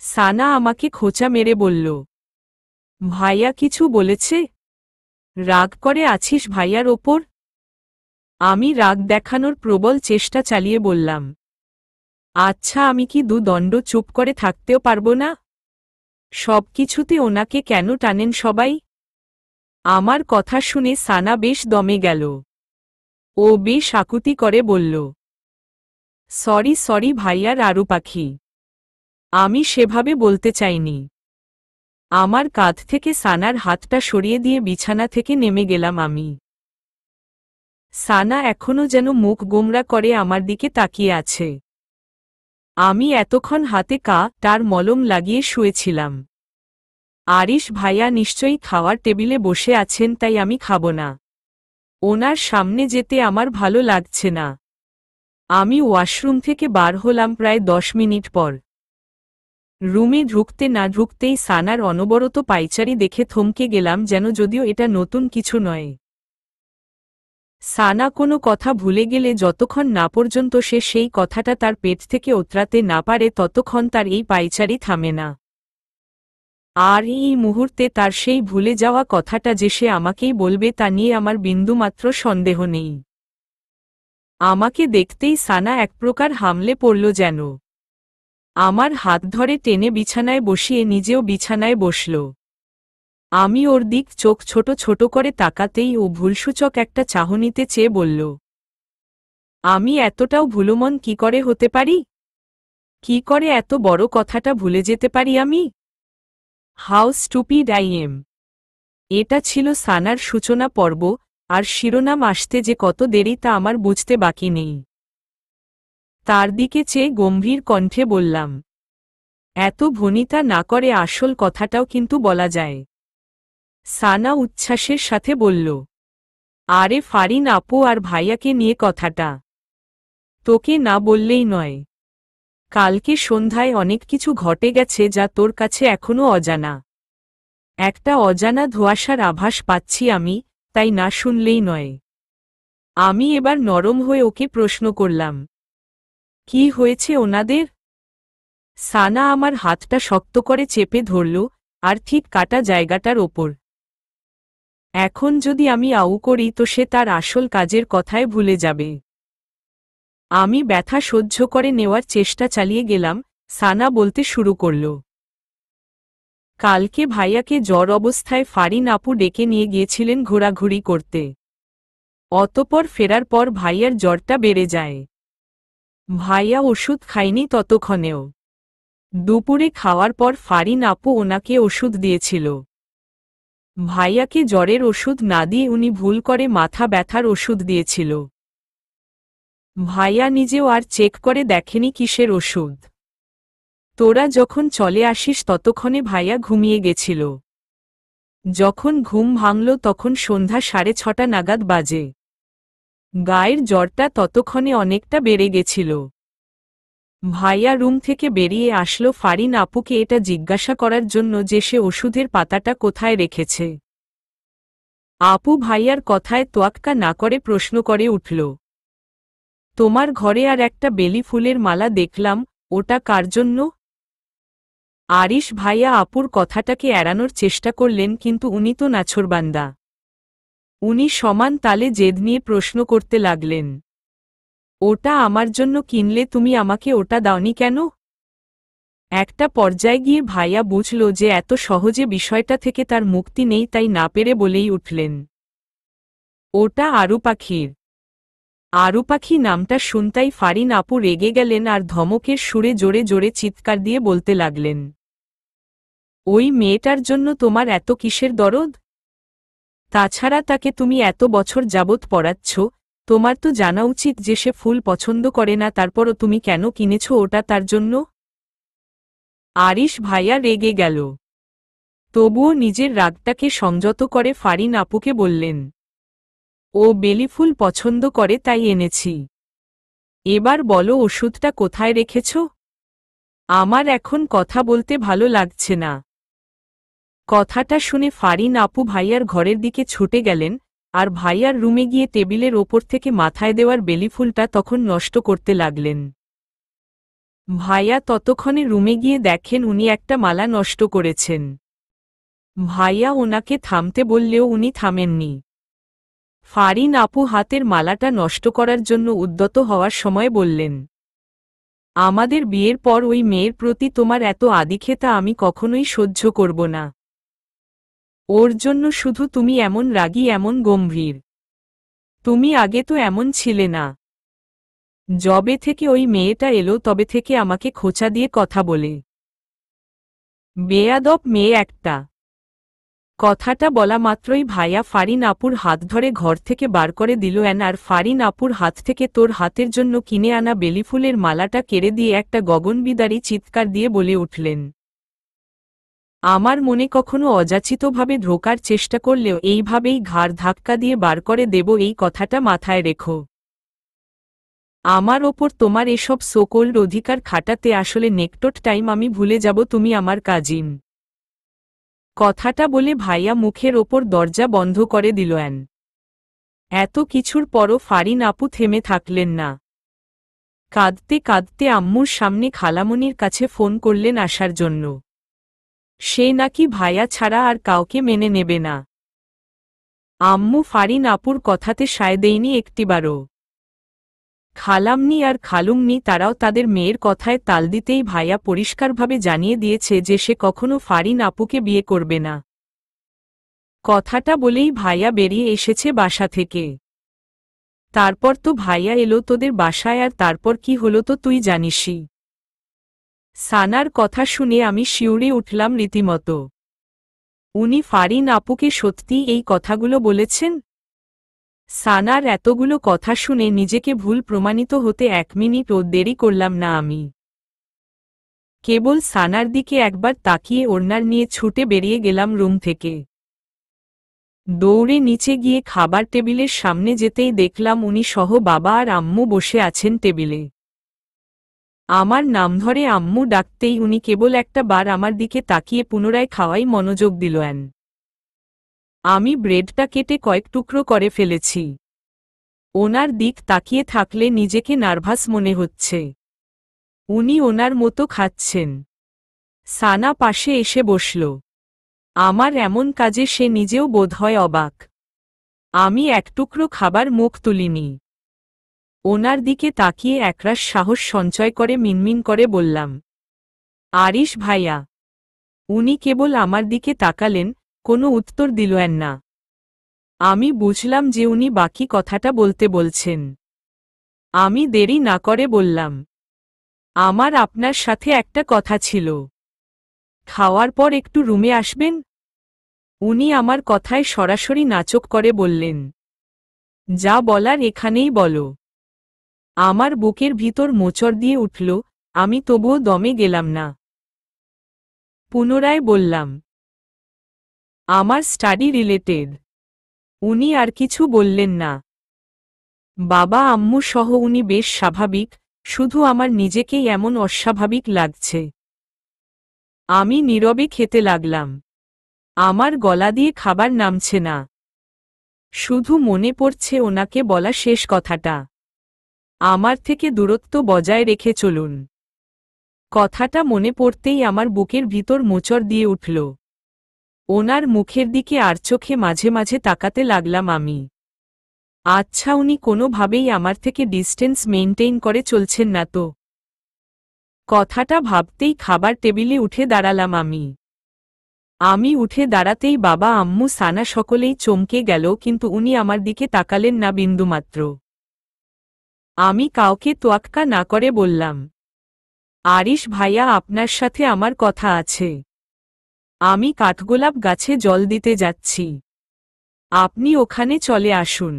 S1: সানা আমাকে খোঁচা মেরে বলল, ভাইয়া কিছু বলেছে? রাগ করে আছিস ভাইয়ার ওপর? আমি রাগ দেখানোর প্রবল চেষ্টা চালিয়ে বললাম, আচ্ছা, আমি কি দণ্ড চুপ করে থাকতেও পারবো না? সবকিছুতে ওনাকে কেন টানেন সবাই? আমার কথা শুনে সানা বেশ দমে গেল। ও বেশ আকুতি করে বলল, সরি সরি ভাইয়ার আরু পাখি, আমি সেভাবে বলতে চাইনি। আমার কাঁধ থেকে সানার হাতটা সরিয়ে দিয়ে বিছানা থেকে নেমে গেলাম আমি। সানা এখনো যেন মুখ গোমরা করে আমার দিকে তাকিয়ে আছে। আমি এতক্ষণ হাতে টার মলম লাগিয়ে শুয়েছিলাম। আরিশ ভাইয়া নিশ্চয়ই খাওয়ার টেবিলে বসে আছেন, তাই আমি খাব না। ওনার সামনে যেতে আমার ভালো লাগছে না। আমি ওয়াশরুম থেকে বার হলাম প্রায় 10 মিনিট পর। রুমে ঢুকতে না ঢুকতেই সানার অনবরত পায়চারি দেখে থমকে গেলাম, যেন যদিও এটা নতুন কিছু নয়। সানা কোনো কথা ভুলে গেলে যতক্ষণ না পর্যন্ত সে সেই কথাটা তার পেট থেকে উতরাতে না পারে ততক্ষণ তার এই পায়চারি থামে না। আর এই মুহূর্তে তার সেই ভুলে যাওয়া কথাটা যে সে আমাকেই বলবে তা নিয়ে আমার বিন্দুমাত্র সন্দেহ নেই। আমাকে দেখতেই সানা এক প্রকার হামলে পড়ল যেন। আমার হাত ধরে টেনে বিছানায় বসিয়ে নিজেও বিছানায় বসল। আমি ওর দিক চোখ ছোট ছোট করে তাকাতেই ও ভুলসূচক একটা চাহনিতে চেয়ে বলল, আমি এতটাও ভুলমন কি করে হতে পারি? কি করে এত বড় কথাটা ভুলে যেতে পারি আমি? How stupid I am. এটা ছিল সানার সূচনা পর্ব, আর শিরোনাম আসতে যে কত দেরি তা আমার বুঝতে বাকি নেই। তার দিকে চেয়ে গম্ভীর কণ্ঠে বললাম, এত ভনিতা না করে আসল কথাটাও কিন্তু বলা যায়। সানা উচ্ছ্বাসের সাথে বলল, আরে ফারিন আপু আর ভাইয়াকে নিয়ে কথাটা তোকে না বললেই নয়। কালকে সন্ধ্যায় অনেক কিছু ঘটে গেছে যা তোর কাছে এখনো অজানা। একটা অজানা ধোঁয়াশার আভাস পাচ্ছি আমি, তাই না শুনলেই নয়। আমি এবার নরম হয়ে ওকে প্রশ্ন করলাম, কি হয়েছে ওনাদের? সানা আমার হাতটা শক্ত করে চেপে ধরল, আর ঠিক কাটা জায়গাটার ওপর। এখন যদি আমি আউ করি তো সে তার আসল কাজের কথায় ভুলে যাবে। আমি ব্যথা সহ্য করে নেওয়ার চেষ্টা চালিয়ে গেলাম। সানা বলতে শুরু করল, কালকে ভাইয়াকে জ্বর অবস্থায় ফারিন আপু ডেকে নিয়ে গিয়েছিলেন ঘোরাঘুরি করতে। অতপর ফেরার পর ভাইয়ার জ্বরটা বেড়ে যায়। ভাইয়া ওষুধ খায়নি ততক্ষণেও। দুপুরে খাওয়ার পর ফারিন আপু ওনাকে ওষুধ দিয়েছিল। ভাইয়াকে জ্বরের ওষুধ না দিয়ে উনি ভুল করে মাথা ব্যথার ওষুধ দিয়েছিল। ভাইয়া নিজেও আর চেক করে দেখেনি কিসের ওষুধ। তোরা যখন চলে আসিস ততক্ষণে ভাইয়া ঘুমিয়ে গেছিল। যখন ঘুম ভাঙল তখন সন্ধ্যা 6:30 নাগাদ বাজে। গায়ের জ্বরটা ততক্ষণে অনেকটা বেড়ে গেছিল। ভাইয়া রুম থেকে বেরিয়ে আসলো ফারিন আপুকে এটা জিজ্ঞাসা করার জন্য যে সে ওষুধের পাতাটা কোথায় রেখেছে। আপু ভাইয়ার কথায় তোয়াক্কা না করে প্রশ্ন করে উঠল, তোমার ঘরে আর একটা বেলি ফুলের মালা দেখলাম, ওটা কার জন্য? আরিশ ভাইয়া আপুর কথাটাকে এড়ানোর চেষ্টা করলেন, কিন্তু উনি তো নাছোড়বান্দা। উনি সমান তালে জেদ নিয়ে প্রশ্ন করতে লাগলেন, ওটা আমার জন্য কিনলে তুমি আমাকে ওটা দাওনি কেন? একটা পর্যায়ে গিয়ে ভাইয়া বুঝল যে এত সহজে বিষয়টা থেকে তার মুক্তি নেই, তাই না পেরে বলেই উঠলেন, ওটা আরু পাখির। আরু পাখি নামটা শুনতাই ফারিন আপু রেগে গেলেন আর ধমকের সুরে জোরে জোরে চিৎকার দিয়ে বলতে লাগলেন, ওই মেয়েটার জন্য তোমার এত কিসের দরদ? তাছাড়া তাকে তুমি এত বছর যাবৎ পড়াচ্ছ, তোমার তো জানা উচিত যে সে ফুল পছন্দ করে না, তারপরও তুমি কেন কিনেছ ওটা তার জন্য? আরিশ ভাইয়া রেগে গেল। তবুও নিজের রাগটাকে সংযত করে ফারিন আপুকে বললেন, ও বেলি ফুল পছন্দ করে তাই এনেছি। এবার বলো ওষুধটা কোথায় রেখেছ? আমার এখন কথা বলতে ভালো লাগছে না। কথাটা শুনে ফারিন আপু ভাইয়ার ঘরের দিকে ছুটে গেলেন, আর ভাইয়ার রুমে গিয়ে টেবিলের ওপর থেকে মাথায় দেওয়ার বেলিফুলটা তখন নষ্ট করতে লাগলেন। ভাইয়া ততক্ষণে রুমে গিয়ে দেখেন উনি একটা মালা নষ্ট করেছেন। ভাইয়া ওনাকে থামতে বললেও উনি থামেননি। ফারিন আপু হাতের মালাটা নষ্ট করার জন্য উদ্যত হওয়ার সময় বললেন, আমাদের বিয়ের পর ওই মেয়ের প্রতি তোমার এত আদিক্ষেতা আমি কখনোই সহ্য করব না। ওর জন্য শুধু তুমি এমন রাগী, এমন গম্ভীর। তুমি আগে তো এমন ছিলে না। যবে থেকে ওই মেয়েটা এলো তবে থেকে আমাকে খোঁচা দিয়ে কথা বলে। বেয়াদব মেয়ে একটা। কথাটা বলা মাত্রই ভাইয়া ফারিন আপুর হাত ধরে ঘর থেকে বার করে দিল আর ফারিন আপুর হাত থেকে তোর হাতের জন্য কিনে আনা বেলিফুলের মালাটা কেড়ে দিয়ে একটা গগনবিদারী চিৎকার দিয়ে বলে উঠলেন, আমার মনে কখনো অযাচিতভাবে ঢোকার চেষ্টা করলেও এইভাবেই ঘাড় ধাক্কা দিয়ে বার করে দেব, এই কথাটা মাথায় রেখো। আমার ওপর তোমার এসব সোকোল্ড অধিকার খাটাতে আসলে নেকটট টাইম আমি ভুলে যাব তুমি আমার কাজিন। কথাটা বলে ভাইয়া মুখের ওপর দরজা বন্ধ করে দিল। এত কিছুর পরও ফারিন আপু থেমে থাকলেন না। কাঁদতে কাঁদতে আম্মুর সামনে খালামণির কাছে ফোন করলেন আসার জন্য। সে নাকি ভাইয়া ছাড়া আর কাউকে মেনে নেবে না। আম্মু ফারিন আপুর কথাতে সায় দেয়নি একটিবারও। খালামনি আর খালুমনি তারাও তাদের মেয়ের কথায় তাল দিতেই ভাইয়া পরিষ্কারভাবে জানিয়ে দিয়েছে যে সে কখনো ফারিন আপুকে বিয়ে করবে না। কথাটা বলেই ভাইয়া বেরিয়ে এসেছে বাসা থেকে। তারপর তো ভাইয়া এলো তোদের বাসায়, আর তারপর কি হলো তো তুই জানিসই। সানার কথা শুনে আমি শিউরে উঠলাম রীতিমতো। উনি ফারিন আপুকে সত্যি এই কথাগুলো বলেছেন? সানার এতগুলো কথা শুনে নিজেকে ভুল প্রমাণিত হতে 1 মিনিটও দেরি করলাম না আমি। কেবল সানার দিকে একবার তাকিয়ে ওড়নার নিয়ে ছুটে বেরিয়ে গেলাম রুম থেকে। দৌড়ে নিচে গিয়ে খাবার টেবিলের সামনে যেতেই দেখলাম উনি সহ বাবা আর আম্মু বসে আছেন টেবিলে। আমার নাম ধরে আম্মু ডাকতেই উনি কেবল একটা বার আমার দিকে তাকিয়ে পুনরায় খাওয়াই মনোযোগ দিলেন। আমি ব্রেডটা কেটে কয়েক টুকরো করে ফেলেছি। ওনার দিক তাকিয়ে থাকলে নিজেকে নার্ভাস মনে হচ্ছে। উনি ওনার মতো খাচ্ছেন। সানা পাশে এসে বসল। আমার এমন কাজে সে নিজেও বোধহয় অবাক। আমি এক টুকরো খাবার মুখ তুলিনি। ওনার দিকে তাকিয়ে একরাশ সাহস সঞ্চয় করে মিনমিন করে বললাম, আরিশ ভাইয়া। উনি কেবল আমার দিকে তাকালেন, কোনো উত্তর দিলেন না। আমি বুঝলাম যে উনি বাকি কথাটা বলছেন। আমি দেরি না করে বললাম, আমার আপনার সাথে একটা কথা ছিল। খাওয়ার পর একটু রুমে আসবেন? উনি আমার কথায় সরাসরি নাচক করে বললেন, যা বলার এখানেই বলো। আমার বুকের ভিতর মোচড় দিয়ে উঠল, আমি তবুও দমে গেলাম না। পুনরায় বললাম, আমার স্টাডি রিলেটেড। উনি আর কিছু বললেন না। বাবা আম্মু সহ উনি বেশ স্বাভাবিক, শুধু আমার নিজেকেই এমন অস্বাভাবিক লাগছে। আমি নীরবে খেতে লাগলাম। আমার গলা দিয়ে খাবার নামছে না। শুধু মনে পড়ছে ওনাকে বলা শেষ কথাটা, আমার থেকে দূরত্ব বজায় রেখে চলুন। কথাটা মনে পড়তেই আমার বুকের ভিতর মোচড় দিয়ে উঠল। ওনার মুখের দিকে আর চোখে মাঝে মাঝে তাকাতে লাগলাম আমি। আচ্ছা, উনি কোনোভাবেই আমার থেকে ডিস্টেন্স মেইনটেইন করে চলছেন না তো? কথাটা ভাবতেই খাবার টেবিলে উঠে দাঁড়ালাম আমি। আমি উঠে দাঁড়াতেই বাবা আম্মু সানা সকলেই চমকে গেল, কিন্তু উনি আমার দিকে তাকালেন না বিন্দুমাত্র। আমি কাউকে তোয়াক্কা না করে বললাম, আরিশ ভাইয়া, আপনার সাথে আমার কথা আছে। আমি কাঠগোলাপ গাছে জল দিতে যাচ্ছি। আপনি ওখানে চলে আসুন।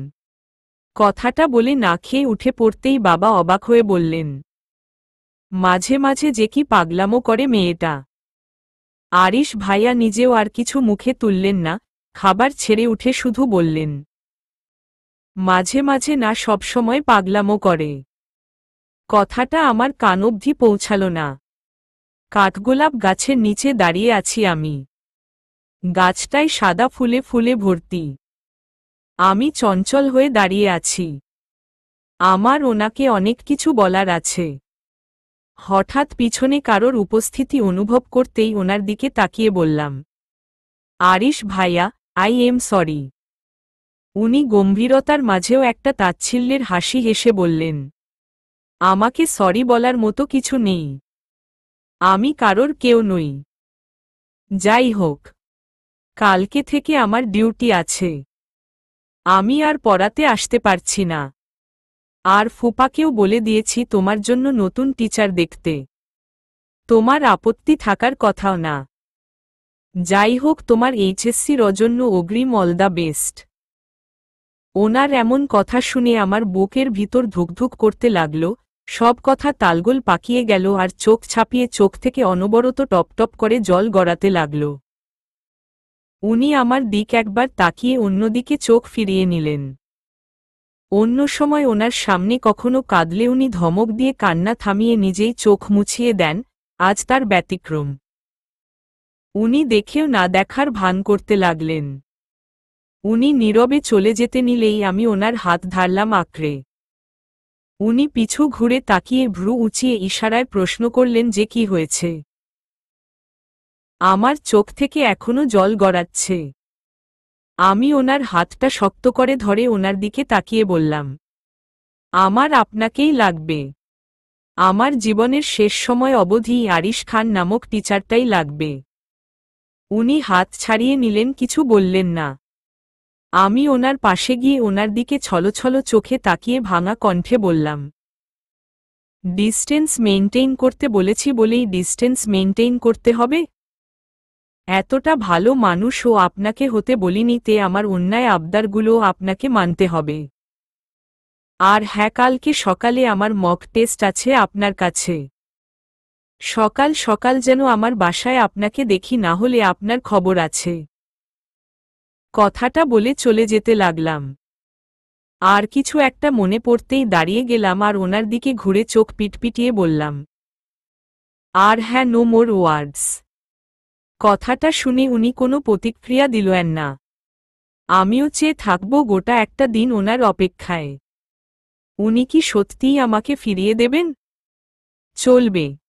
S1: কথাটা বলে না খেয়ে উঠে পড়তেই বাবা অবাক হয়ে বললেন, মাঝে মাঝে যে কি পাগলামো করে মেয়েটা। আরিশ ভাইয়া নিজেও আর কিছু মুখে তুললেন না, খাবার ছেড়ে উঠে শুধু বললেন, মাঝে মাঝে না, সবসময় পাগলামো করে। কথাটা আমার কান অবধি পৌঁছাল না। কাঠগোলাপ গাছের নিচে দাঁড়িয়ে আছি আমি। গাছটায় সাদা ফুলে ফুলে ভর্তি। আমি চঞ্চল হয়ে দাঁড়িয়ে আছি। আমার ওনাকে অনেক কিছু বলার আছে। হঠাৎ পিছনে কারোর উপস্থিতি অনুভব করতেই ওনার দিকে তাকিয়ে বললাম, আরিশ ভাইয়া, আই এম সরি। উনি গম্ভীরতার মাঝেও একটা তাচ্ছিল্যের হাসি হেসে বললেন, আমাকে সরি বলার মতো কিছু নেই। আমি কারোর কেউ নই। যাই হোক, কালকে থেকে আমার ডিউটি আছে। আমি আর পড়াতে আসতে পারছি না। আর ফুপাকেও বলে দিয়েছি তোমার জন্য নতুন টিচার দেখতে। তোমার আপত্তি থাকার কথাও না। যাই হোক, তোমার এইচএসসির জন্য অগ্রিম অল দ্য বেস্ট। ওনার এমন কথা শুনে আমার বুকের ভিতর ধুকধুক করতে লাগল, সব কথা তালগোল পাকিয়ে গেল আর চোখ ছাপিয়ে চোখ থেকে অনবরত টপটপ করে জল গড়াতে লাগল। উনি আমার দিক একবার তাকিয়ে অন্যদিকে চোখ ফিরিয়ে নিলেন। অন্য সময় ওনার সামনে কখনো কাঁদলে উনি ধমক দিয়ে কান্না থামিয়ে নিজেই চোখ মুছিয়ে দেন, আজ তার ব্যতিক্রম। উনি দেখেও না দেখার ভান করতে লাগলেন। উনি নীরবে চলে যেতে নিলেই আমি ওনার হাত ধারলাম আঁকড়ে। উনি পিছু ঘুরে তাকিয়ে ভ্রু উঁচিয়ে ইশারায় প্রশ্ন করলেন যে কি হয়েছে। আমার চোখ থেকে এখনো জল গড়াচ্ছে। আমি ওনার হাতটা শক্ত করে ধরে ওনার দিকে তাকিয়ে বললাম, আমার আপনাকেই লাগবে। আমার জীবনের শেষ সময় অবধি আরিশ খান নামক টিচারটাই লাগবে। উনি হাত ছাড়িয়ে নিলেন, কিছু বললেন না। আমি ওনার পাশে গিয়ে ওনার দিকে ছলছল চোখে তাকিয়ে ভাঙা কণ্ঠে বললাম, ডিস্টেন্স মেইনটেইন করতে বলেছি বলেই ডিস্টেন্স মেইনটেইন করতে হবে? এতটা ভালো মানুষও আপনাকে হতে বলিনি, তে আমার অন্যায় আবদারগুলো আপনাকে মানতে হবে। আর হ্যাঁ, কালকে সকালে আমার মক টেস্ট আছে আপনার কাছে। সকাল সকাল যেন আমার বাসায় আপনাকে দেখি, না হলে আপনার খবর আছে। কথাটা বলে চলে যেতে লাগলাম। আর কিছু একটা মনে পড়তেই দাঁড়িয়ে গেলাম আর ওনার দিকে ঘুরে চোখ পিটপিটিয়ে বললাম, আর হ্যাঁ, নো মোর ওয়ার্ডস। কথাটা শুনে উনি কোনো প্রতিক্রিয়া দিলেন না। আমিও চেয়ে থাকব গোটা একটা দিন ওনার অপেক্ষায়। উনি কি সত্যিই আমাকে ফিরিয়ে দেবেন? চলবে।